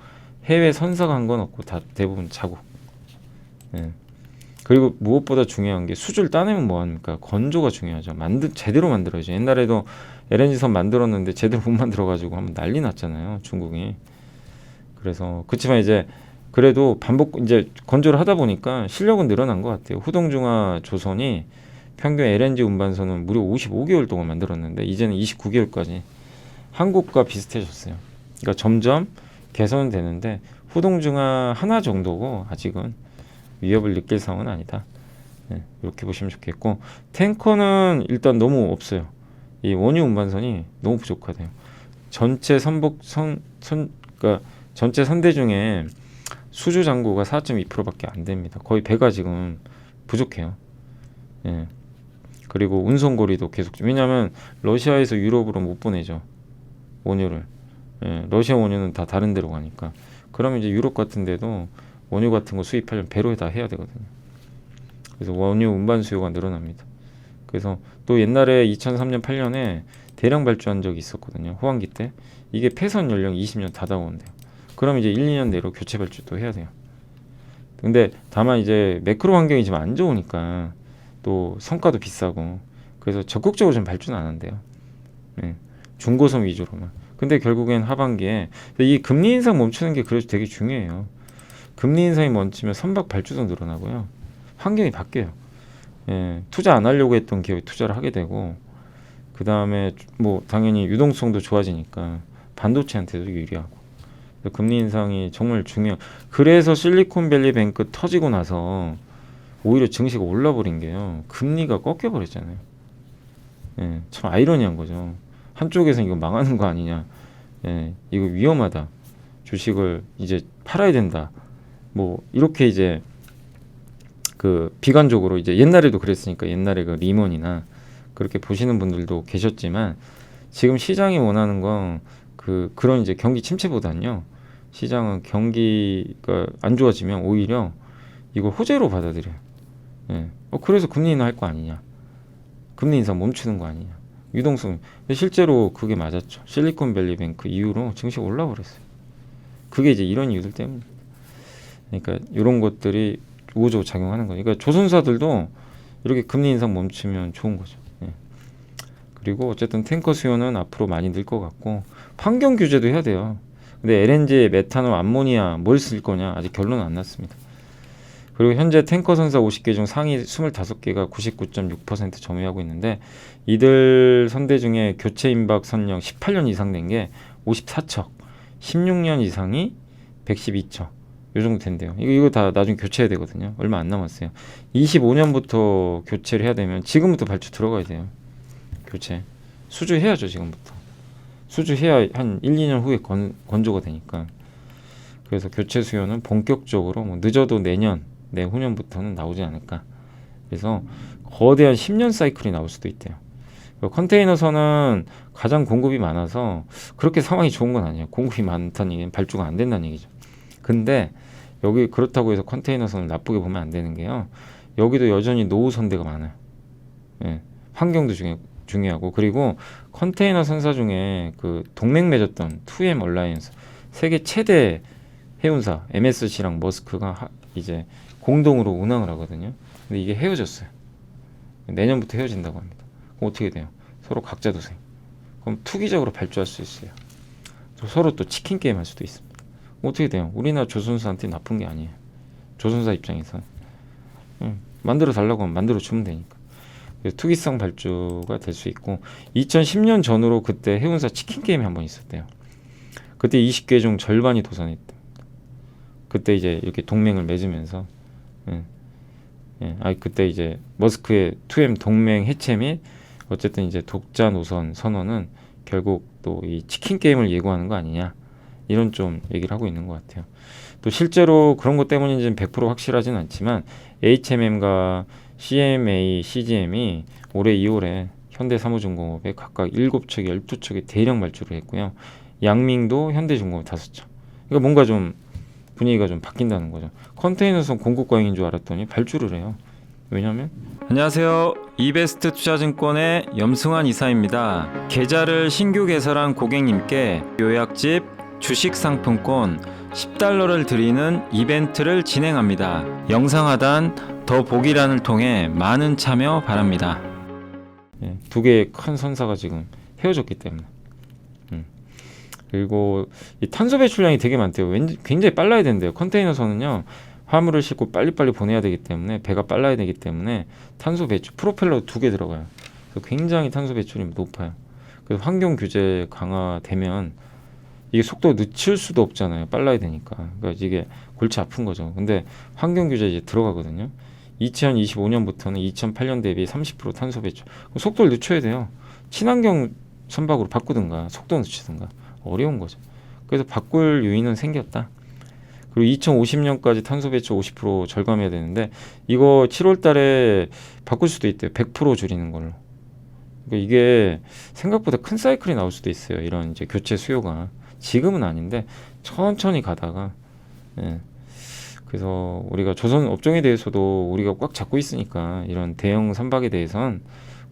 해외 선사가 한 건 없고 다 대부분 자국. 예. 그리고 무엇보다 중요한 게 수주를 따내면 뭐합니까? 건조가 중요하죠. 제대로 만들어야죠. 옛날에도 LNG선 만들었는데 제대로 못 만들어가지고 한번 난리 났잖아요. 중국이. 그래서 그렇지만 이제 그래도 이제 건조를 하다 보니까 실력은 늘어난 것 같아요. 후동중화 조선이 평균 LNG 운반선은 무려 55개월 동안 만들었는데 이제는 29개월까지 한국과 비슷해졌어요. 그러니까 점점 개선은 되는데 후동중화 하나 정도고 아직은 위협을 느낄 상황은 아니다. 네, 이렇게 보시면 좋겠고 탱커는 일단 너무 없어요. 이 원유 운반선이 너무 부족하대요. 전체 그러니까 전체 선대 중에 수주 잔고가 4.2%밖에 안 됩니다. 거의 배가 지금 부족해요. 예. 그리고 운송거리도 계속 왜냐하면 러시아에서 유럽으로 못 보내죠. 원유를. 예. 러시아 원유는 다 다른 데로 가니까. 그러면 이제 유럽 같은 데도 원유 같은 거 수입하려면 배로 다 해야 되거든요. 그래서 원유 운반 수요가 늘어납니다. 그래서 또 옛날에 2003년 8년에 대량 발주한 적이 있었거든요. 호황기 때. 이게 폐선 연령 20년 다 다가온대요. 그럼 이제 1, 2년 내로 교체 발주도 해야 돼요. 근데 다만 이제 매크로 환경이 지금 안 좋으니까 또 성과도 비싸고 그래서 적극적으로 좀 발주는 안 한대요. 네. 중고선 위주로만. 근데 결국엔 하반기에 이 금리 인상 멈추는 게 그래서 되게 중요해요. 금리 인상이 멈추면 선박 발주도 늘어나고요. 환경이 바뀌어요. 예, 투자 안 하려고 했던 기업이 투자를 하게 되고 그 다음에 뭐 당연히 유동성도 좋아지니까 반도체한테도 유리하고 금리 인상이 정말 중요해요. 그래서 실리콘밸리 뱅크 터지고 나서 오히려 증시가 올라버린 게요. 금리가 꺾여버렸잖아요. 예, 참 아이러니한 거죠. 한쪽에서는 이거 망하는 거 아니냐. 예, 이거 위험하다. 주식을 이제 팔아야 된다. 뭐 이렇게 이제 그 비관적으로 이제 옛날에도 그랬으니까 옛날에 그 리먼이나 그렇게 보시는 분들도 계셨지만 지금 시장이 원하는 건 그런 이제 경기 침체보다는요. 시장은 경기가 안 좋아지면 오히려 이걸 호재로 받아들여요. 예. 그래서 금리 인하할 거 아니냐. 금리 인상 멈추는 거 아니냐. 유동성. 실제로 그게 맞았죠. 실리콘밸리 뱅크 이후로 증시가 올라버렸어요. 그게 이제 이런 이유들 때문입니다. 그러니까 이런 것들이 우호적으로 작용하는 거예요. 그러니까 조선사들도 이렇게 금리 인상 멈추면 좋은 거죠. 예. 그리고 어쨌든 탱커 수요는 앞으로 많이 늘 것 같고 환경 규제도 해야 돼요. 근데 LNG, 메탄올, 암모니아 뭘 쓸 거냐 아직 결론은 안 났습니다. 그리고 현재 탱커 선사 50개 중 상위 25개가 99.6% 점유하고 있는데 이들 선대 중에 교체 임박 선령 18년 이상 된 게 54척, 16년 이상이 112척. 요 정도 된대요. 이거 다 나중에 교체해야 되거든요. 얼마 안 남았어요. 25년부터 교체를 해야 되면 지금부터 발주 들어가야 돼요. 교체. 수주해야죠, 지금부터. 수주해야 한 1, 2년 후에 건조가 되니까. 그래서 교체 수요는 본격적으로 뭐 늦어도 내후년부터는 나오지 않을까. 그래서 거대한 10년 사이클이 나올 수도 있대요. 컨테이너선은 가장 공급이 많아서 그렇게 상황이 좋은 건 아니에요. 공급이 많다는 얘기는 발주가 안 된다는 얘기죠. 근데 여기 그렇다고 해서 컨테이너선을 나쁘게 보면 안 되는 게요. 여기도 여전히 노후 선대가 많아요. 예, 환경도 중요하고 그리고 컨테이너 선사 중에 그 동맹 맺었던 2M 얼라이언스 세계 최대 해운사 MSC랑 머스크가 이제 공동으로 운항을 하거든요. 근데 이게 헤어졌어요. 내년부터 헤어진다고 합니다. 그럼 어떻게 돼요? 서로 각자 도생. 그럼 투기적으로 발주할 수 있어요. 서로 또 치킨 게임 할 수도 있습니다. 어떻게 돼요? 우리나라 조선사한테 나쁜 게 아니에요. 조선사 입장에서 만들어 달라고 하면 만들어 주면 되니까. 그래서 투기성 발주가 될 수 있고 2010년 전후로 그때 해운사 치킨 게임이 한 번 있었대요. 그때 20개 중 절반이 도산했대. 그때 이제 이렇게 동맹을 맺으면서 그때 이제 머스크의 2M 동맹 해체 및 어쨌든 이제 독자 노선 선언은 결국 또 이 치킨 게임을 예고하는 거 아니냐. 이런 좀 얘기를 하고 있는 것 같아요. 또 실제로 그런 것 때문인지는 100% 확실하진 않지만 HMM과 CMA, CGM이 올해 2월에 현대사무중공업에 각각 7척에 12척의 대량 발주를 했고요. 양밍도 현대중공업 5척. 그러니까 뭔가 좀 분위기가 좀 바뀐다는 거죠. 컨테이너선 공급 과잉인 줄 알았더니 발주를 해요. 왜냐하면 안녕하세요. 이베스트 투자증권의 염승환 이사입니다. 계좌를 신규 개설한 고객님께 요약집 주식 상품권 10달러를 드리는 이벤트를 진행합니다. 영상 하단 더 보기란을 통해 많은 참여 바랍니다. 두 개의 큰 선사가 지금 헤어졌기 때문에. 그리고 이 탄소 배출량이 되게 많대요. 굉장히 빨라야 된대요. 컨테이너선은요, 화물을 싣고 빨리빨리 보내야 되기 때문에, 배가 빨라야 되기 때문에 탄소 배출, 프로펠러 2개 들어가요. 그래서 굉장히 탄소 배출이 높아요. 그래서 환경 규제 강화되면 이게 속도 늦출 수도 없잖아요. 빨라야 되니까. 그러니까 이게 골치 아픈 거죠. 근데 환경 규제 이제 들어가거든요. 2025년부터는 2008년 대비 30% 탄소 배출. 그럼 속도를 늦춰야 돼요. 친환경 선박으로 바꾸든가 속도 늦추든가 어려운 거죠. 그래서 바꿀 요인은 생겼다. 그리고 2050년까지 탄소 배출 50% 절감해야 되는데 이거 7월 달에 바꿀 수도 있대요. 100% 줄이는 걸로. 그러니까 이게 생각보다 큰 사이클이 나올 수도 있어요. 이런 이제 교체 수요가. 지금은 아닌데 천천히 가다가, 그래서 우리가 조선 업종에 대해서도 우리가 꽉 잡고 있으니까 이런 대형 선박에 대해서는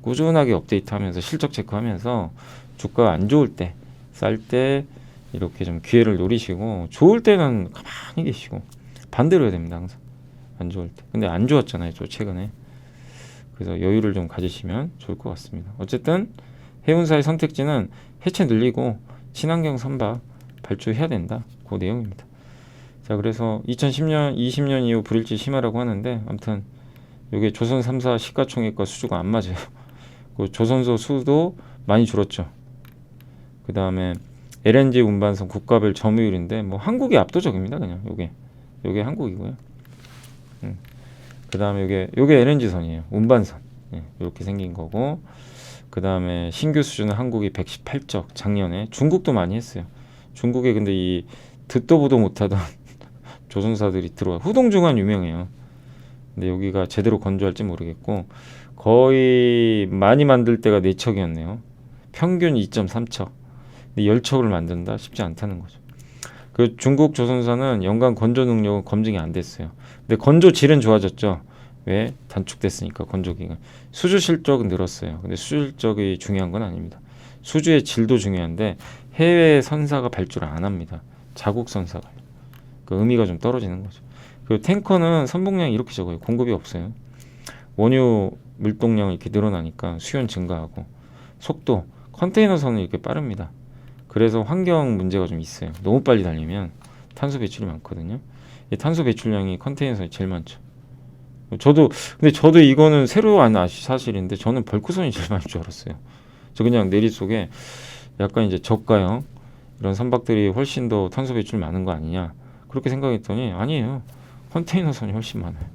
꾸준하게 업데이트하면서 실적 체크하면서 주가 안 좋을 때, 쌀 때 이렇게 좀 기회를 노리시고, 좋을 때는 가만히 계시고, 반대로 해야 됩니다. 항상 안 좋을 때. 근데 안 좋았잖아요, 저 최근에. 그래서 여유를 좀 가지시면 좋을 것 같습니다. 어쨌든 해운사의 선택지는 해체 늘리고 친환경 선박 발주해야 된다, 그 내용입니다. 자, 그래서 2010년, 20년 이후 불일치 심하라고 하는데, 아무튼 이게 조선 3사 시가총액과 수주가 안 맞아요. 그 조선소 수도 많이 줄었죠. 그 다음에 LNG 운반선 국가별 점유율인데 뭐 한국이 압도적입니다. 그냥 요게 한국이고요. 그 다음에 요게 LNG 선이에요. 운반선. 이렇게 생긴 거고, 그 다음에 신규 수주는 한국이 118적, 작년에. 중국도 많이 했어요. 중국에 근데 이 듣도 보도 못하던 조선사들이 들어와. 후동중환 유명해요. 근데 여기가 제대로 건조할지 모르겠고, 거의 많이 만들 때가 4척이었네요. 평균 2.3척. 근데 10척을 만든다? 쉽지 않다는 거죠. 그 중국 조선사는 연간 건조 능력은 검증이 안 됐어요. 근데 건조 질은 좋아졌죠. 왜? 단축됐으니까 건조기가. 수주 실적은 늘었어요. 근데 수주 실적이 중요한 건 아닙니다. 수주의 질도 중요한데 해외 선사가 발주를 안 합니다. 자국 선사가. 그 의미가 좀 떨어지는 거죠. 그리고 탱커는 선봉량이 이렇게 적어요. 공급이 없어요. 원유 물동량이 이렇게 늘어나니까 수요는 증가하고, 속도, 컨테이너선은 이렇게 빠릅니다. 그래서 환경 문제가 좀 있어요. 너무 빨리 달리면 탄소 배출이 많거든요. 이 탄소 배출량이 컨테이너선이 제일 많죠. 근데 저도 이거는 새로 안 사실인데, 저는 벌크선이 제일 많을 줄 알았어요. 저 그냥 내리 속에 약간 이제 저가형 이런 선박들이 훨씬 더 탄소 배출 많은 거 아니냐, 그렇게 생각했더니 아니에요. 컨테이너선이 훨씬 많아요.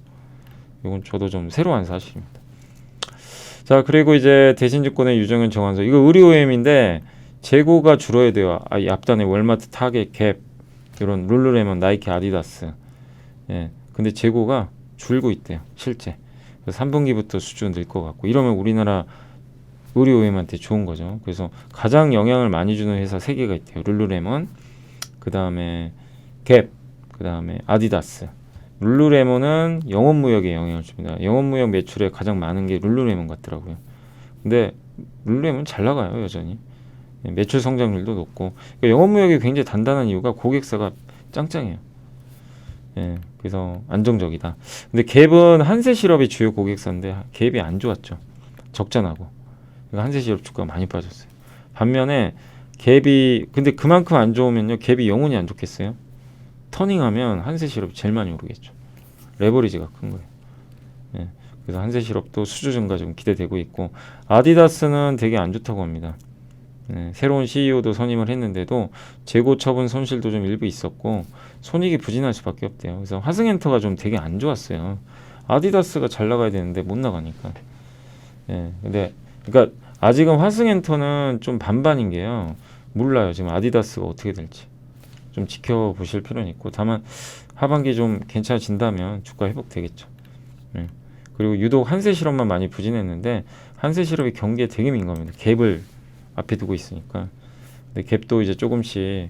이건 저도 좀 새로운 사실입니다. 자, 그리고 이제 대신증권의 유정현 정환서, 이거 의류 OEM인데 재고가 줄어야 돼요. 이 앞단에 월마트, 타겟, 갭, 이런 룰루레몬, 나이키, 아디다스. 근데 재고가 줄고 있대요, 실제. 그래서 3분기부터 수준 늘 것 같고, 이러면 우리나라 의류 OEM한테 좋은 거죠. 그래서 가장 영향을 많이 주는 회사 3개가 있대요. 룰루레몬, 그 다음에 갭, 그 다음에 아디다스. 룰루레몬은 영업무역에 영향을 줍니다. 영업무역 매출에 가장 많은 게 룰루레몬 같더라고요. 근데 룰루레몬 잘 나가요, 여전히. 매출 성장률도 높고. 그러니까 영업무역이 굉장히 단단한 이유가 고객사가 짱짱해요. 그래서 안정적이다. 근데 갭은 한세실업이 주요 고객사인데 갭이 안 좋았죠. 적자나고. 그러니까 한세실업 주가가 많이 빠졌어요. 반면에 갭이, 근데 그만큼 안 좋으면요, 갭이 영원히 안 좋겠어요? 터닝하면 한세실업이 제일 많이 오르겠죠. 레버리지가 큰 거예요. 그래서 한세실업도 수주 증가 좀 기대되고 있고, 아디다스는 되게 안 좋다고 합니다. 새로운 CEO도 선임을 했는데도 재고 처분 손실도 좀 일부 있었고 손익이 부진할 수밖에 없대요. 그래서 화승엔터가 좀 되게 안 좋았어요. 아디다스가 잘 나가야 되는데 못 나가니까. 근데 그러니까 아직은 화승엔터는 좀 반반인 게요. 몰라요, 지금 아디다스가 어떻게 될지. 좀 지켜보실 필요는 있고, 다만 하반기 좀 괜찮아진다면 주가 회복되겠죠. 그리고 유독 한세실업만 많이 부진했는데, 한세실업이 경기에 되게 민감합니다. 갭을 앞에 두고 있으니까. 근데 갭도 이제 조금씩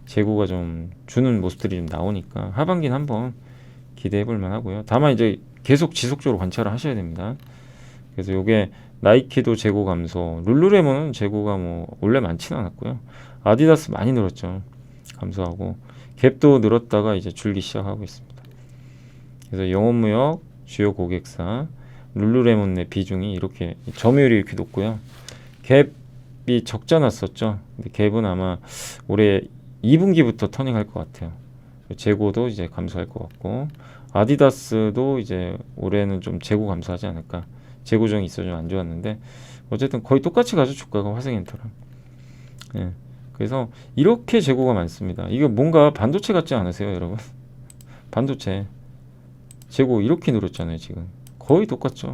재고가 좀 주는 모습들이 좀 나오니까 하반기는 한번 기대해 볼 만하고요. 다만 이제 계속 지속적으로 관찰을 하셔야 됩니다. 그래서 요게 나이키도 재고 감소, 룰루레몬은 재고가 뭐 원래 많지는 않았고요. 아디다스 많이 늘었죠. 감소하고 갭도 늘었다가 이제 줄기 시작하고 있습니다. 그래서 영업무역 주요 고객사 룰루레몬 내 비중이 이렇게 점유율이 이렇게 높고요. 갭이 적자 났었죠. 근데 갭은 아마 올해 2분기부터 터닝할 것 같아요. 재고도 이제 감소할 것 같고 아디다스도 이제 올해는 좀 재고 감소하지 않을까. 재고정이 있어 좀 안 좋았는데 어쨌든 거의 똑같이 가죠. 주가가 화생엔터랑. 예. 그래서 이렇게 재고가 많습니다. 이거 뭔가 반도체 같지 않으세요, 여러분? 반도체 재고 이렇게 늘었잖아요, 지금. 거의 똑같죠.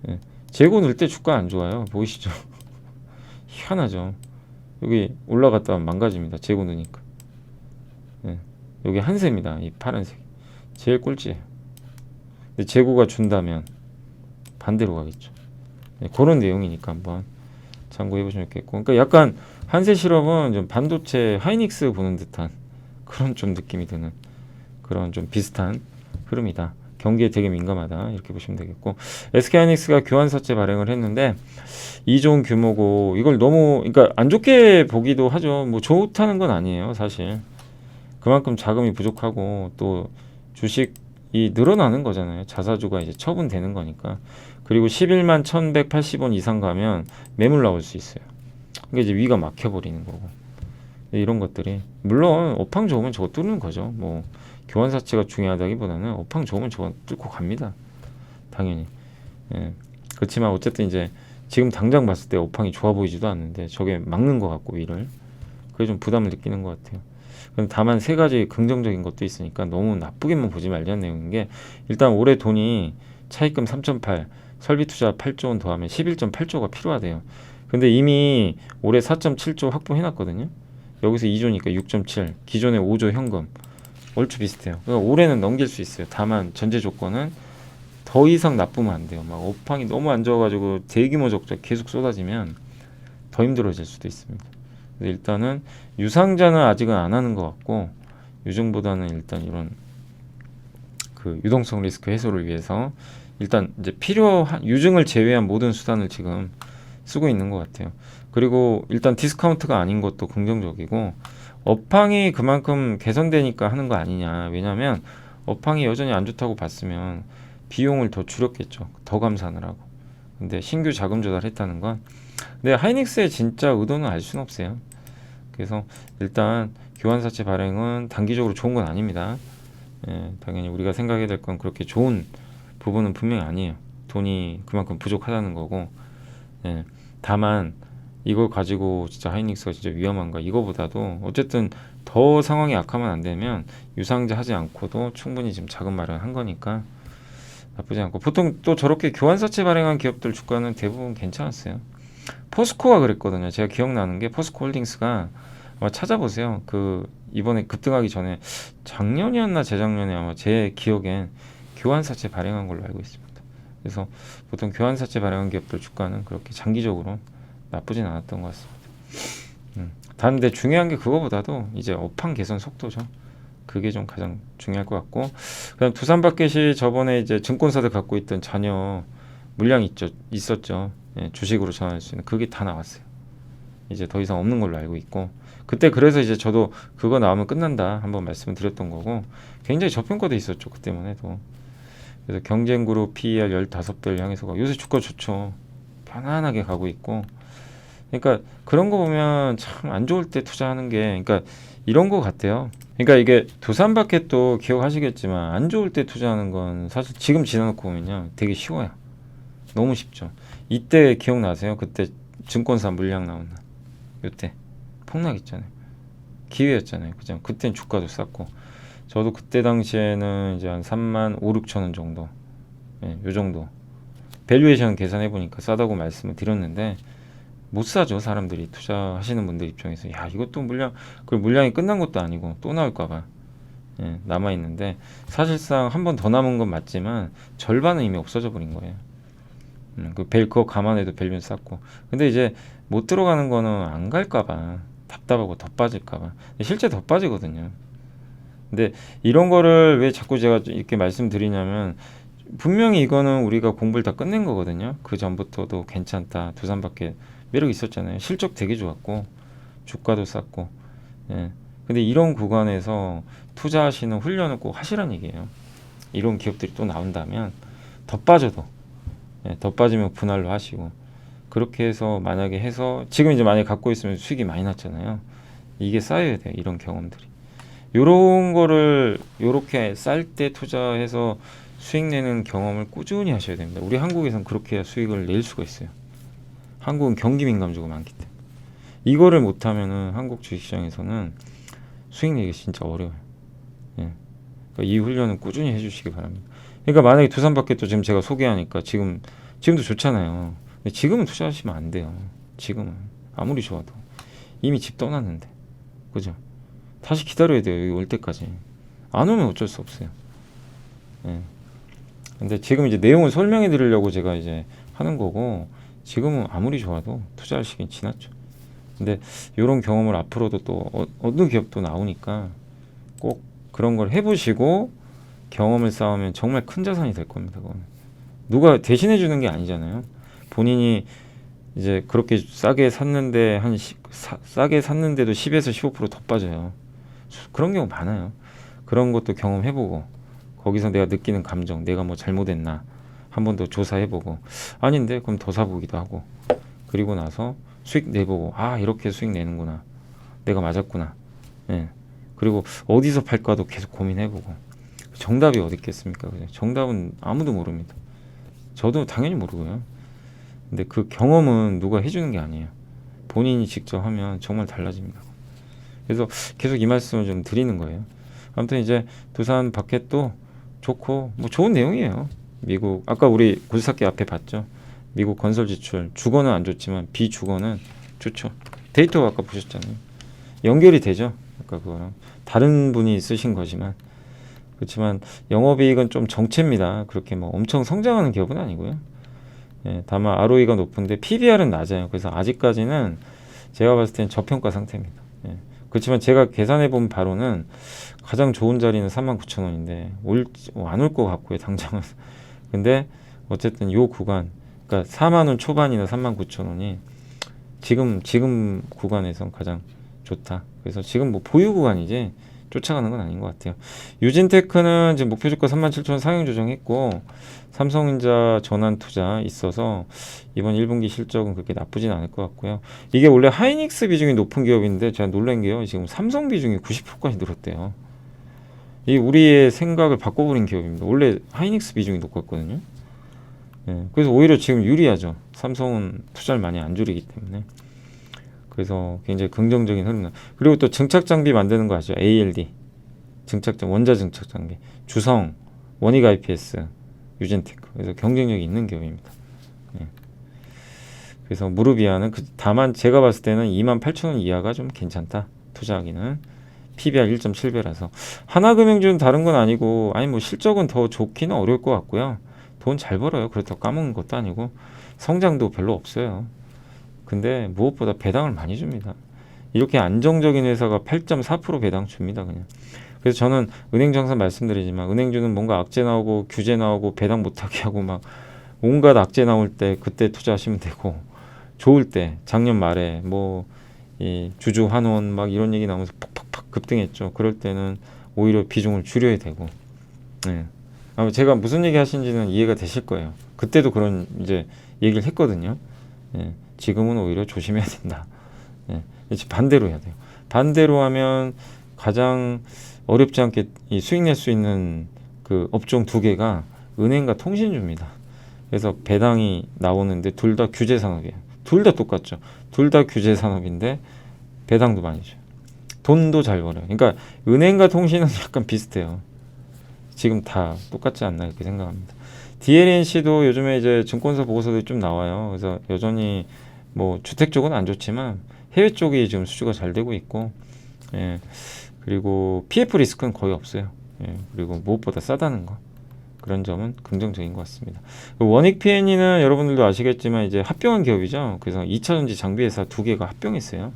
예. 재고 늘 때 주가 안 좋아요. 보이시죠? 희한하죠. 여기 올라갔다 망가집니다. 재고 넣으니까. 예. 여기 한세입니다. 이 파란색. 제일 꼴찌예요. 근데 재고가 준다면 반대로 가겠죠. 예. 그런 내용이니까 한번 참고해 보시면 좋겠고. 그러니까 약간 한세 실험은 좀 반도체 하이닉스 보는 듯한 그런 좀 느낌이 드는 그런 좀 비슷한 흐름이다. 경기에 되게 민감하다. 이렇게 보시면 되겠고. SK하이닉스가 교환사채 발행을 했는데 2조 규모고 이걸 너무 그러니까 안 좋게 보기도 하죠. 뭐 좋다는 건 아니에요, 사실. 그만큼 자금이 부족하고 또 주식이 늘어나는 거잖아요. 자사주가 이제 처분되는 거니까. 그리고 11만 1180원 이상 가면 매물 나올 수 있어요. 그게 이제 위가 막혀버리는 거고. 이런 것들이 물론 업황 좋으면 저거 뚫는 거죠. 뭐 교환사채가 중요하다기보다는 업황 좋으면 저거 뚫고 갑니다. 당연히. 예. 그렇지만 어쨌든 이제 지금 당장 봤을 때 업황이 좋아 보이지도 않는데 저게 막는 것 같고 위를 그게 좀 부담을 느끼는 것 같아요. 다만 세 가지 긍정적인 것도 있으니까 너무 나쁘게만 보지 말자는 내용인 게 일단 올해 돈이 차입금 3.8 설비 투자 8조 원 더하면 11.8조가 필요하대요. 근데 이미 올해 4.7조 확보해놨거든요. 여기서 2조니까 6.7 기존의 5조 현금 얼추 비슷해요. 그러니까 올해는 넘길 수 있어요. 다만 전제 조건은 더 이상 나쁘면 안 돼요. 막 업황이 너무 안 좋아가지고 대규모 적자 계속 쏟아지면 더 힘들어질 수도 있습니다. 일단은 유상자는 아직은 안 하는 것 같고 유증보다는 일단 이런 그 유동성 리스크 해소를 위해서 일단 이제 필요한 유증을 제외한 모든 수단을 지금 쓰고 있는 것 같아요. 그리고 일단 디스카운트가 아닌 것도 긍정적이고 업황이 그만큼 개선되니까 하는 거 아니냐. 왜냐하면 업황이 여전히 안 좋다고 봤으면 비용을 더 줄였겠죠. 더 감산을 하고. 근데 신규 자금 조달했다는 건 근데 하이닉스의 진짜 의도는 알 수는 없어요. 그래서 일단 교환사채 발행은 단기적으로 좋은 건 아닙니다. 예, 당연히 우리가 생각해야 될 건 그렇게 좋은 부분은 분명히 아니에요. 돈이 그만큼 부족하다는 거고. 예, 다만 이걸 가지고 진짜 하이닉스가 진짜 위험한가 이거보다도 어쨌든 더 상황이 악화만 안 되면 유상자 하지 않고도 충분히 지금 자금 마련한 거니까 나쁘지 않고 보통 또 저렇게 교환사채 발행한 기업들 주가는 대부분 괜찮았어요. 포스코가 그랬거든요. 제가 기억나는 게 포스코 홀딩스가 아마 찾아보세요. 그 이번에 급등하기 전에 작년이었나 재작년에 아마 제 기억엔 교환사채 발행한 걸로 알고 있습니다. 그래서 보통 교환사채 발행한 기업들 주가는 그렇게 장기적으로 나쁘진 않았던 것 같습니다. 다른데 중요한 게 그거보다도 이제 업황 개선 속도죠. 그게 좀 가장 중요할 것 같고 그다음 두산마켓이 저번에 이제 증권사들 갖고 있던 잔여 물량이 있었죠. 예, 주식으로 전환할 수 있는 그게 다 나왔어요. 이제 더 이상 없는 걸로 알고 있고 그때 그래서 이제 저도 그거 나오면 끝난다 한번 말씀을 드렸던 거고 굉장히 저평가도 있었죠. 그때만 해도. 그래서 경쟁그룹 PER 15배를 향해서 요새 주가 좋죠. 편안하게 가고 있고 그러니까 그런 거 보면 참 안 좋을 때 투자하는 게 그러니까 이런 거 같아요. 그러니까 이게 두산마켓도 기억하시겠지만 안 좋을 때 투자하는 건 사실 지금 지나놓고 보면요 되게 쉬워요. 너무 쉽죠. 이때 기억나세요? 그때 증권사 물량 나온 날 이때 폭락했잖아요. 기회였잖아요. 그죠? 그땐 주가도 쌌고 저도 그때 당시에는 이제 한 3만 5, 6천 원 정도 예, 요 정도 밸류에이션 계산해 보니까 싸다고 말씀을 드렸는데 못 사죠. 사람들이 투자하시는 분들 입장에서 야 이것도 물량 그 물량이 끝난 것도 아니고 또 나올까봐 예, 남아 있는데 사실상 한 번 더 남은 건 맞지만 절반은 이미 없어져 버린 거예요. 그거 감안해도 밸류는 쌌고 근데 이제 못 들어가는 거는 안 갈까봐 답답하고 더 빠질까봐 실제 더 빠지거든요. 근데 이런 거를 왜 자꾸 제가 이렇게 말씀드리냐면 분명히 이거는 우리가 공부를 다 끝낸 거거든요. 그 전부터도 괜찮다. 두산밖에 매력 있었잖아요. 실적 되게 좋았고 주가도 쌌고. 예. 근데 이런 구간에서 투자하시는 훈련을 꼭 하시란 얘기예요. 이런 기업들이 또 나온다면 더 빠져도 더 빠지면 분할로 하시고 그렇게 해서 만약에 해서 지금 이제 만약에 갖고 있으면 수익이 많이 났잖아요. 이게 쌓여야 돼요. 이런 경험들이. 요런 거를 요렇게 쌀 때 투자해서 수익 내는 경험을 꾸준히 하셔야 됩니다. 우리 한국에선 그렇게 해야 수익을 낼 수가 있어요. 한국은 경기 민감주가 많기 때문에. 이거를 못하면은 한국 주식시장에서는 수익 내기 진짜 어려워요. 예. 그러니까 이 훈련은 꾸준히 해주시기 바랍니다. 그러니까 만약에 두산마켓도 지금 제가 소개하니까 지금도 좋잖아요. 근데 지금은 투자하시면 안 돼요. 지금은 아무리 좋아도 이미 집 떠났는데, 그죠? 다시 기다려야 돼요. 여기 올 때까지. 안 오면 어쩔 수 없어요. 예. 근데 지금 이제 내용을 설명해 드리려고 제가 이제 하는 거고, 지금은 아무리 좋아도 투자할 시기는 지났죠. 근데 이런 경험을 앞으로도 또 어느 기업도 나오니까 꼭 그런 걸 해보시고 경험을 쌓으면 정말 큰 자산이 될 겁니다. 그거는. 누가 대신해 주는 게 아니잖아요. 본인이 이제 그렇게 싸게 샀는데 싸게 샀는데도 10에서 15%더 빠져요. 그런 경우 많아요. 그런 것도 경험해보고 거기서 내가 느끼는 감정, 내가 뭐 잘못했나 한 번 더 조사해보고 아닌데 그럼 더 사보기도 하고 그리고 나서 수익 내보고 아 이렇게 수익 내는구나, 내가 맞았구나. 예. 그리고 어디서 팔까도 계속 고민해보고 정답이 어디 있겠습니까? 그죠? 정답은 아무도 모릅니다. 저도 당연히 모르고요. 근데 그 경험은 누가 해주는 게 아니에요. 본인이 직접 하면 정말 달라집니다. 그래서 계속 이 말씀을 좀 드리는 거예요. 아무튼 이제 두산 마켓도 좋고 뭐 좋은 내용이에요. 미국 아까 우리 고스닥기 앞에 봤죠. 미국 건설 지출 주거는 안 좋지만 비주거는 좋죠. 데이터 아까 보셨잖아요. 연결이 되죠. 아까 그거랑 다른 분이 쓰신 거지만 그렇지만 영업이익은 좀 정체입니다. 그렇게 뭐 엄청 성장하는 기업은 아니고요. 예, 다만 ROE가 높은데 PBR은 낮아요. 그래서 아직까지는 제가 봤을 땐 저평가 상태입니다. 예. 그렇지만 제가 계산해 본 바로는 가장 좋은 자리는 39,000원인데 안 올 것 같고요, 당장은. 근데 어쨌든 요 구간, 그러니까 4만 원 초반이나 39,000원이 지금 구간에선 가장 좋다. 그래서 지금 뭐 보유 구간이지 쫓아가는 건 아닌 것 같아요. 유진테크는 지금 목표 주가 37,000원 상향 조정했고 삼성전자 전환 투자 있어서 이번 1분기 실적은 그렇게 나쁘진 않을 것 같고요. 이게 원래 하이닉스 비중이 높은 기업인데 제가 놀란 게요. 지금 삼성 비중이 90%까지 늘었대요. 이 우리의 생각을 바꿔버린 기업입니다. 원래 하이닉스 비중이 높았거든요. 예, 그래서 오히려 지금 유리하죠. 삼성은 투자를 많이 안 줄이기 때문에. 그래서 굉장히 긍정적인 흐름. 그리고 또 증착 장비 만드는 거 아시죠? ALD 원자 증착 장비, 주성, 원익 IPS, 유젠테크. 그래서 경쟁력이 있는 기업입니다. 예. 그래서 무르비아는 다만 제가 봤을 때는 28,000원 이하가 좀 괜찮다. 투자하기는. PBR 1.7배라서 하나금융주는 다른 건 아니고 아니 뭐 실적은 더 좋기는 어려울 것 같고요. 돈 잘 벌어요. 그렇다고 까먹는 것도 아니고 성장도 별로 없어요. 근데 무엇보다 배당을 많이 줍니다. 이렇게 안정적인 회사가 8.4% 배당 줍니다. 그냥. 그래서 저는 은행주 항상 말씀드리지만 은행주는 뭔가 악재 나오고 규제 나오고 배당 못하게 하고 막 온갖 악재 나올 때 그때 투자하시면 되고 좋을 때 작년 말에 뭐 이 주주 환원 막 이런 얘기 나오면서 팍팍팍 급등했죠. 그럴 때는 오히려 비중을 줄여야 되고. 네. 아마 제가 무슨 얘기 하신지는 이해가 되실 거예요. 그때도 그런 이제 얘기를 했거든요. 예. 지금은 오히려 조심해야 된다. 예. 반대로 해야 돼요. 반대로 하면 가장 어렵지 않게 이 수익 낼 수 있는 그 업종 두 개가 은행과 통신주입니다. 그래서 배당이 나오는데 둘 다 규제 산업이에요. 둘 다 똑같죠. 둘 다 규제 산업인데 배당도 많이 줘요. 돈도 잘 벌어요. 그러니까 은행과 통신은 약간 비슷해요. 지금 다 똑같지 않나 이렇게 생각합니다. DLNC도 요즘에 이제 증권사 보고서들이 좀 나와요. 그래서 여전히 뭐 주택 쪽은 안 좋지만 해외 쪽이 지금 수주가 잘 되고 있고, 예. 그리고 PF 리스크는 거의 없어요. 예. 그리고 무엇보다 싸다는 거. 그런 점은 긍정적인 것 같습니다. 원익 PNE는 여러분들도 아시겠지만 이제 합병한 기업이죠. 그래서 2차전지 장비회사 두 개가 합병했어요.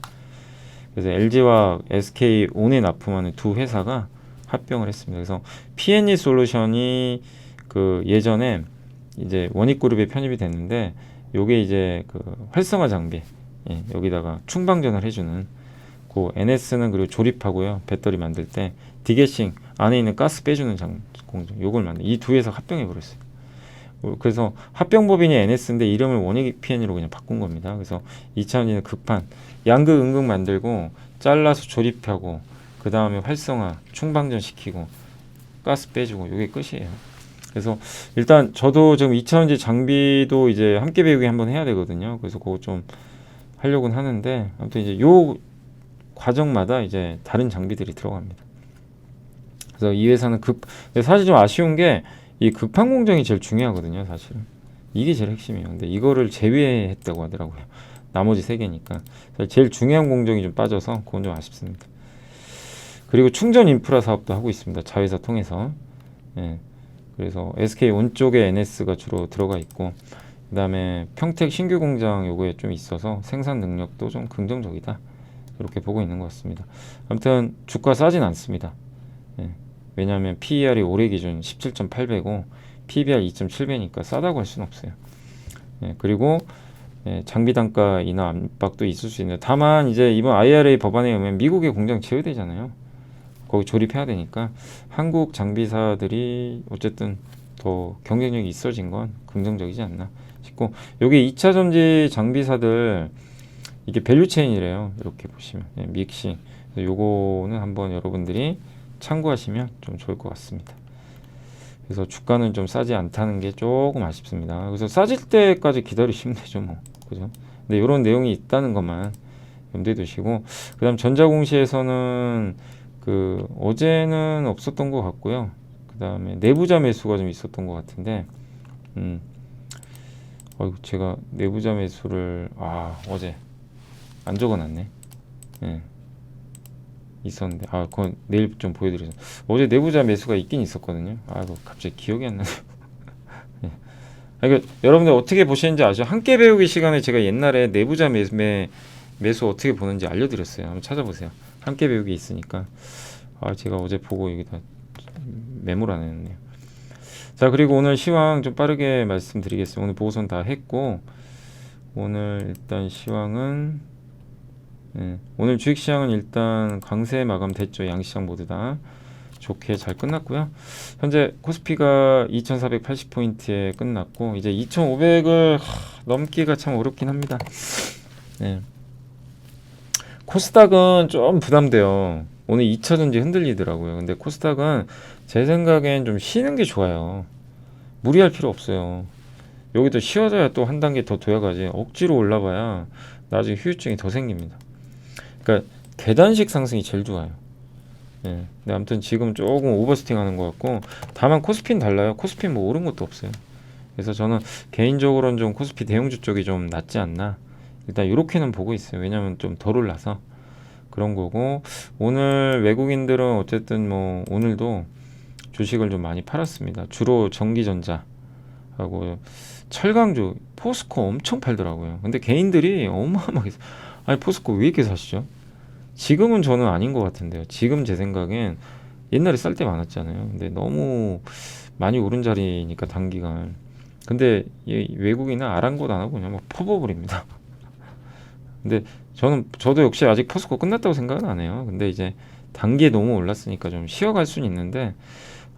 그래서 LG와 SK 온에 납품하는 두 회사가 합병을 했습니다. 그래서 PNE 솔루션이 그 예전에 이제 원익그룹에 편입이 됐는데 요게 이제 그 활성화 장비, 예, 여기다가 충방전을 해주는 그 NS는 그리고 조립하고요, 배터리 만들 때 디게싱 안에 있는 가스 빼주는 공정, 요걸 만든 이 두 회사 합병해 버렸어요. 그래서 합병법인이 NS인데 이름을 원익 PN으로 그냥 바꾼 겁니다. 그래서 2차전지는 급한 양극 음극 만들고 잘라서 조립하고 그 다음에 활성화 충방전 시키고 가스 빼주고 이게 끝이에요. 그래서 일단 저도 지금 2차전지 장비도 이제 함께 배우기 한번 해야 되거든요. 그래서 그거 좀 하려고는 하는데 아무튼 이제 요 과정마다 이제 다른 장비들이 들어갑니다. 그래서 이 회사는 사실 좀 아쉬운 게 이 급한 공정이 제일 중요하거든요. 사실은 이게 제일 핵심이에요. 근데 이거를 제외했다고 하더라고요. 나머지 세 개니까 제일 중요한 공정이 좀 빠져서 그건 좀 아쉽습니다. 그리고 충전 인프라 사업도 하고 있습니다. 자회사 통해서. 예. 그래서 SK 온 쪽에 NS가 주로 들어가 있고, 그 다음에 평택 신규 공장 요거에 좀 있어서 생산 능력도 좀 긍정적이다, 이렇게 보고 있는 것 같습니다. 아무튼 주가 싸진 않습니다. 예. 왜냐하면 PER이 올해 기준 17.8배고 PBR 2.7배니까 싸다고 할 수는 없어요. 예. 그리고 예, 장비 단가 인하 압박도 있을 수 있는데, 다만 이제 이번 IRA 법안에 의하면 미국의 공장 제외되잖아요. 거기 조립해야 되니까 한국 장비사들이 어쨌든 더 경쟁력이 있어진 건 긍정적이지 않나 싶고, 여기 2차 전지 장비사들 이게 밸류체인이래요. 이렇게 보시면 믹싱, 요거는 한번 여러분들이 참고하시면 좀 좋을 것 같습니다. 그래서 주가는 좀 싸지 않다는 게 조금 아쉽습니다. 그래서 싸질 때까지 기다리시면 되죠, 뭐. 그죠? 근데 이런 내용이 있다는 것만 염두에 두시고, 그 다음 전자공시에서는 그 어제는 없었던 것 같고요. 그 다음에 내부자 매수가 좀 있었던 것 같은데, 제가 내부자 매수를 어제 안 적어놨네. 예. 있었는데 그건 내일 좀 보여드리죠. 어제 내부자 매수가 있긴 있었거든요. 갑자기 기억이 안 나요. 예. 그러니까 여러분들 어떻게 보시는지 아죠? 함께 배우기 시간에 제가 옛날에 내부자 매수 어떻게 보는지 알려드렸어요. 한번 찾아보세요. 함께 배우기 있으니까. 제가 어제 보고 여기다 메모를 안 했네요. 자, 그리고 오늘 시황 좀 빠르게 말씀드리겠습니다. 오늘 보고선 다 했고, 오늘 일단 시황은 오늘 주식시장은 일단 강세 마감됐죠. 양시장 모두 다 좋게 잘 끝났고요. 현재 코스피가 2480포인트에 끝났고, 이제 2500을 넘기가 참 어렵긴 합니다. 네. 코스닥은 좀 부담돼요. 오늘 2차전지 흔들리더라고요. 근데 코스닥은 제 생각엔 좀 쉬는 게 좋아요. 무리할 필요 없어요. 여기도 쉬어져야 또 한 단계 더 둬야가지, 억지로 올라봐야 나중에 후유증이 더 생깁니다. 그러니까 계단식 상승이 제일 좋아요. 예. 근데 아무튼 지금 조금 오버스팅 하는 것 같고, 다만 코스피는 달라요. 코스피는 뭐 오른 것도 없어요. 그래서 저는 개인적으로는 좀 코스피 대형주 쪽이 좀 낫지 않나, 일단 이렇게는 보고 있어요. 왜냐면 좀 덜 올라서 그런 거고, 오늘 외국인들은 어쨌든 뭐 오늘도 주식을 좀 많이 팔았습니다. 주로 전기전자하고 철강주, 포스코 엄청 팔더라고요. 근데 개인들이 어마어마하게, 포스코 왜 이렇게 사시죠? 지금은 저는 아닌 것 같은데요. 지금 제 생각엔 옛날에 쌀 때 많았잖아요. 근데 너무 많이 오른 자리니까 단기간. 근데 외국인은 아랑곳 안 하고 그냥 막 퍼버버립니다. 근데 저도 역시 아직 포스코 끝났다고 생각은 안 해요. 근데 이제 단기에 너무 올랐으니까 좀 쉬어갈 수는 있는데,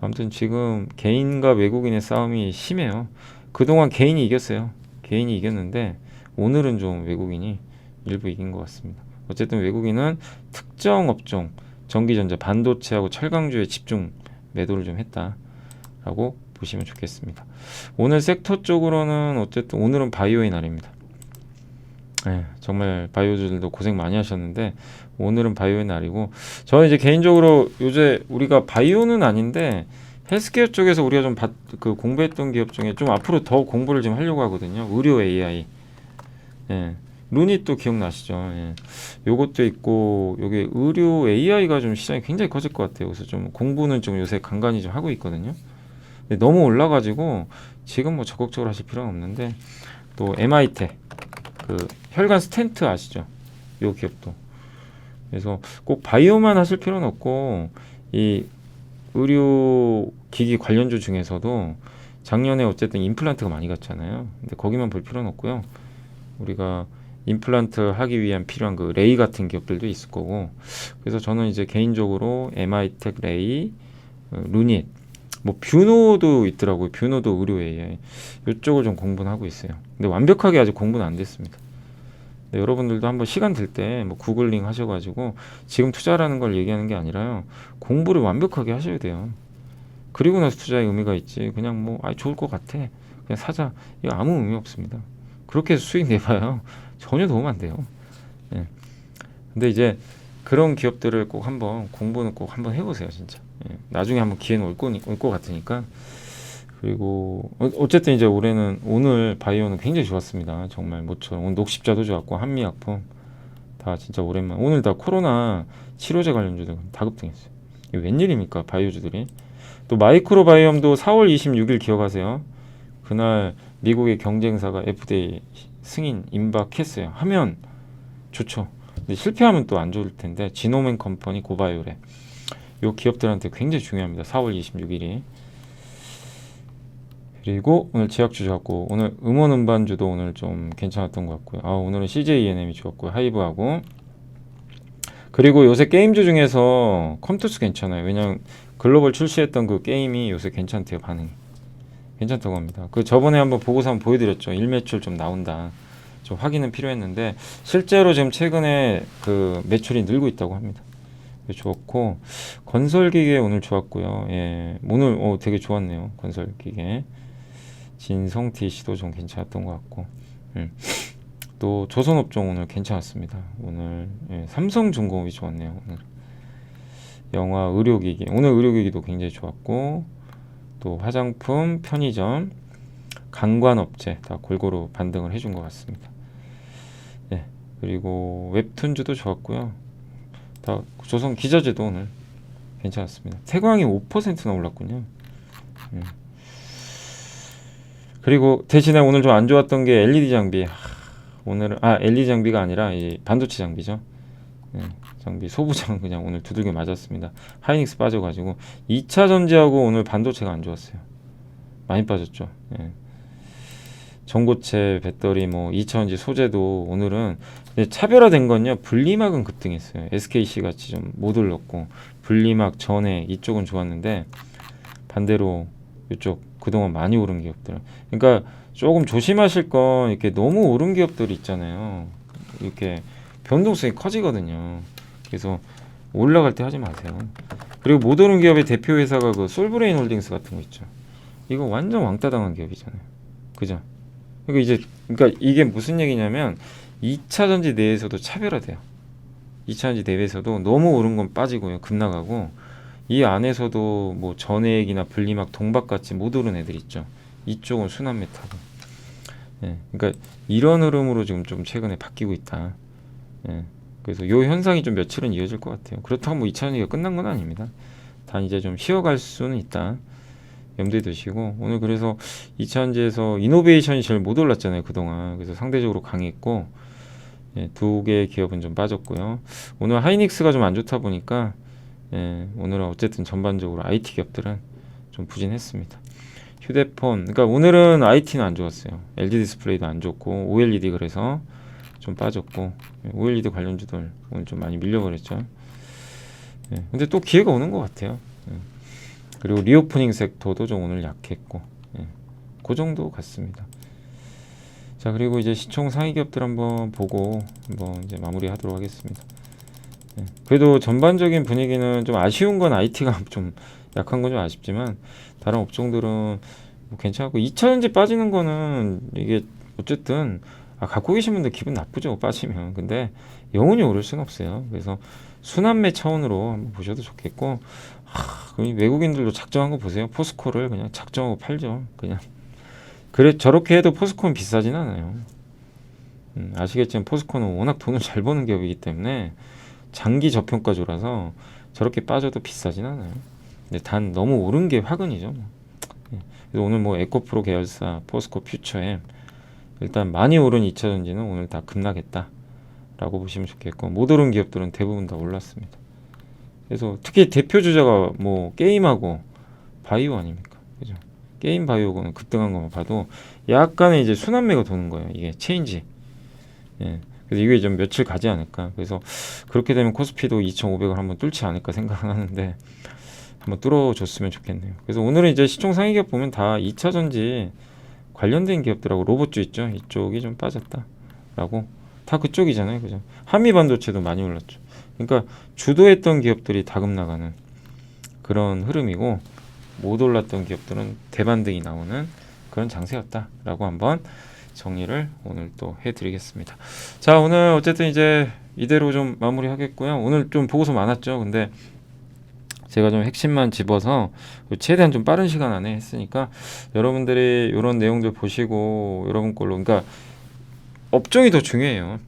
아무튼 지금 개인과 외국인의 싸움이 심해요. 그동안 개인이 이겼어요. 개인이 이겼는데 오늘은 좀 외국인이 일부 이긴 것 같습니다. 어쨌든 외국인은 특정 업종, 전기전자, 반도체하고 철강주에 집중 매도를 좀 했다라고 보시면 좋겠습니다. 오늘 섹터 쪽으로는 어쨌든 오늘은 바이오의 날입니다. 정말 바이오주들도 고생 많이 하셨는데 오늘은 바이오의 날이고, 저는 이제 개인적으로 요새 우리가 바이오는 아닌데 헬스케어 쪽에서 우리가 좀 공부했던 기업 중에 좀 앞으로 더 공부를 좀 하려고 하거든요. 의료 AI. 루닛 또 기억나시죠? 요것도 있고, 여기 의료 AI가 좀 시장이 굉장히 커질 것 같아요. 그래서 좀 공부는 좀 요새 간간히 좀 하고 있거든요. 근데 너무 올라가지고 지금 뭐 적극적으로 하실 필요는 없는데, 또 MITech 그 혈관 스텐트 아시죠? 요 기업도. 그래서 꼭 바이오만 하실 필요는 없고, 이 의료 기기 관련주 중에서도 작년에 어쨌든 임플란트가 많이 갔잖아요. 근데 거기만 볼 필요는 없고요. 우리가 임플란트 하기 위한 필요한 그 레이 같은 기업들도 있을 거고, 그래서 저는 이제 개인적으로 MI텍, 레이, 루닛, 뭐 뷰노도 있더라고요. 뷰노도 의료 AI 이쪽을 좀 공부는 하고 있어요. 근데 완벽하게 아직 공부는 안 됐습니다. 네, 여러분들도 한번 시간 될 때 뭐 구글링 하셔가지고 지금 투자라는 걸 얘기하는 게 아니라요. 공부를 완벽하게 하셔야 돼요. 그리고 나서 투자의 의미가 있지. 그냥 뭐 좋을 것 같아, 그냥 사자, 이거 아무 의미 없습니다. 그렇게 해서 수익 내봐요. 전혀 도움 안 돼요. 예. 근데 이제 그런 기업들을 꼭 한번 공부는 꼭 한번 해보세요, 진짜. 예. 나중에 한번 기회는 올 것 같으니까. 그리고 어쨌든 이제 올해는 오늘 바이오는 굉장히 좋았습니다. 정말 모처럼 오늘 녹십자도 좋았고 한미약품 다 진짜 오랜만. 오늘 다 코로나 치료제 관련주들 다 급등했어요. 이게 웬일입니까, 바이오주들이. 또 마이크로바이옴도 4월 26일 기억하세요? 그날 미국의 경쟁사가 FDA 승인 임박했어요. 하면 좋죠. 근데 실패하면 또 안 좋을 텐데, 지노맨 컴퍼니, 고바이오래, 요 기업들한테 굉장히 중요합니다. 4월 26일이. 그리고 오늘 제약주 좋았고, 오늘 음원 음반주도 오늘 좀 괜찮았던 것 같고요. 오늘은 CJENM이 좋았고요. 하이브하고. 그리고 요새 게임주 중에서 컴투스 괜찮아요. 왜냐면 글로벌 출시했던 그 게임이 요새 괜찮대요. 반응이 괜찮다고 합니다. 그 저번에 한번 보고서 한번 보여드렸죠. 일매출 좀 나온다. 좀 확인은 필요했는데 실제로 지금 최근에 그 매출이 늘고 있다고 합니다. 좋았고, 건설기계 오늘 좋았고요. 예, 오늘 되게 좋았네요. 건설기계. 진성TC도 좀 괜찮았던 것 같고, 또 조선업종 오늘 괜찮았습니다. 오늘 삼성중공업이 좋았네요. 오늘 영화, 의료기기, 오늘 의료기기도 굉장히 좋았고, 또 화장품, 편의점, 관광업체 다 골고루 반등을 해준 것 같습니다. 예, 그리고 웹툰주도 좋았고요. 다 조선 기자재도 오늘 괜찮았습니다. 태광이 5%나 올랐군요. 그리고 대신에 오늘 좀 안 좋았던 게 LED 장비. 오늘은 LED 장비가 아니라 이 반도체 장비죠. 장비 소부장 그냥 오늘 두들겨 맞았습니다. 하이닉스 빠져가지고 2차 전지하고 오늘 반도체가 안 좋았어요. 많이 빠졌죠. 전고체, 배터리, 뭐 2차 전지 소재도 오늘은 차별화된 건요. 분리막은 급등했어요. SKC 같이 좀 못 올랐고, 분리막, 전해 이쪽은 좋았는데 반대로 이쪽 그동안 많이 오른 기업들. 그러니까 조금 조심하실 건, 이렇게 너무 오른 기업들이 있잖아요. 이렇게 변동성이 커지거든요. 그래서 올라갈 때 하지 마세요. 그리고 못 오른 기업의 대표 회사가 그 솔브레인 홀딩스 같은 거 있죠. 이거 완전 왕따 당한 기업이잖아요. 그죠? 그러니까 이게 무슨 얘기냐면 2차 전지 내에서도 차별화돼요. 2차 전지 내에서도 너무 오른 건 빠지고요. 급나가고, 이 안에서도 뭐 전해액이나 분리막, 동박같이 못 오른 애들 있죠. 이쪽은 순환매 타고. 그러니까 이런 흐름으로 지금 좀 최근에 바뀌고 있다. 그래서 요 현상이 좀 며칠은 이어질 것 같아요. 그렇다고 뭐 2차 전지가 끝난 건 아닙니다. 단 이제 좀 쉬어갈 수는 있다. 염두에 두시고, 오늘 그래서 2차 전지에서 이노베이션이 제일 못 올랐잖아요, 그동안. 그래서 상대적으로 강했고, 두 개의 기업은 좀 빠졌고요. 오늘 하이닉스가 좀 안 좋다 보니까, 오늘은 어쨌든 전반적으로 IT 기업들은 좀 부진했습니다. 휴대폰, 그러니까 오늘은 IT는 안 좋았어요. LG 디스플레이도 안 좋고, OLED 그래서 좀 빠졌고, OLED 관련주들 오늘 좀 많이 밀려버렸죠. 근데 또 기회가 오는 것 같아요. 그리고 리오프닝 섹터도 좀 오늘 약했고, 그 정도 같습니다. 자, 그리고 이제 시총 상위 기업들 한번 보고 한번 이제 마무리하도록 하겠습니다. 그래도 전반적인 분위기는 좀 아쉬운 건 IT가 좀 약한 건 좀 아쉽지만, 다른 업종들은 뭐 괜찮고, 2차전지 빠지는 거는 이게 어쨌든 갖고 계신 분들 기분 나쁘죠, 빠지면. 근데 영원히 오를 수는 없어요. 그래서 순환매 차원으로 한번 보셔도 좋겠고, 외국인들도 작정한 거 보세요. 포스코를 그냥 작정하고 팔죠. 그냥 그래, 저렇게 해도 포스코는 비싸진 않아요. 아시겠지만 포스코는 워낙 돈을 잘 버는 기업이기 때문에 장기 저평가주라서 저렇게 빠져도 비싸진 않아요. 근데 단 너무 오른 게 화근이죠. 그래서 오늘 뭐 에코프로 계열사, 포스코 퓨처엠, 일단 많이 오른 2차전지는 오늘 다 급락했다 라고 보시면 좋겠고, 못 오른 기업들은 대부분 다 올랐습니다. 그래서 특히 대표 주자가 뭐 게임하고 바이오 아닙니까? 그죠? 게임 바이오고는 급등한 것만 봐도 약간의 이제 순환매가 도는 거예요. 이게 체인지. 예. 그래서 이게 좀 며칠 가지 않을까. 그래서 그렇게 되면 코스피도 2,500을 한번 뚫지 않을까 생각하는데 한번 뚫어줬으면 좋겠네요. 그래서 오늘은 이제 시총 상위 기업 보면 다 2차 전지 관련된 기업들하고 로봇주 있죠. 이쪽이 좀 빠졌다라고 다 그쪽이잖아요. 그죠? 한미 반도체도 많이 올랐죠. 그러니까 주도했던 기업들이 다금 나가는 그런 흐름이고 못 올랐던 기업들은 대반등이 나오는 그런 장세였다라고 한번 정리를 오늘 또 해드리겠습니다. 자, 오늘 어쨌든 이제 이대로 좀 마무리하겠고요. 오늘 좀 보고서 많았죠. 근데 제가 좀 핵심만 집어서 최대한 좀 빠른 시간 안에 했으니까 여러분들이 이런 내용들 보시고 여러분 걸로, 그러니까 업종이 더 중요해요.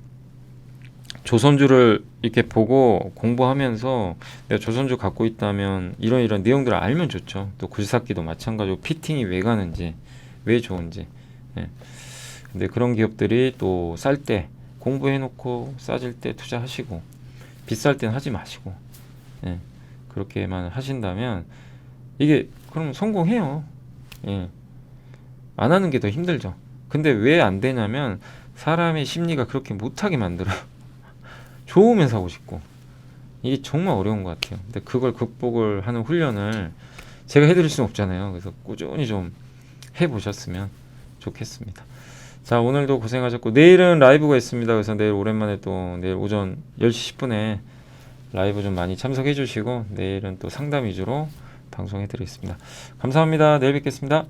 조선주를 이렇게 보고 공부하면서 내가 조선주 갖고 있다면 이런 내용들을 알면 좋죠. 또 굴삭기도 마찬가지고 피팅이 왜 가는지, 왜 좋은지. 예. 근데 그런 기업들이 또 쌀 때 공부해놓고 싸질 때 투자하시고 비쌀 땐 하지 마시고, 예. 그렇게만 하신다면 이게 그럼 성공해요. 예. 안 하는 게 더 힘들죠. 근데 왜 안 되냐면 사람의 심리가 그렇게 못하게 만들어요. 좋으면 사고 싶고. 이게 정말 어려운 것 같아요. 근데 그걸 극복을 하는 훈련을 제가 해드릴 수는 없잖아요. 그래서 꾸준히 좀 해보셨으면 좋겠습니다. 자, 오늘도 고생하셨고 내일은 라이브가 있습니다. 그래서 내일 오랜만에 또 내일 오전 10시 10분에 라이브 좀 많이 참석해 주시고 내일은 또 상담 위주로 방송해 드리겠습니다. 감사합니다. 내일 뵙겠습니다.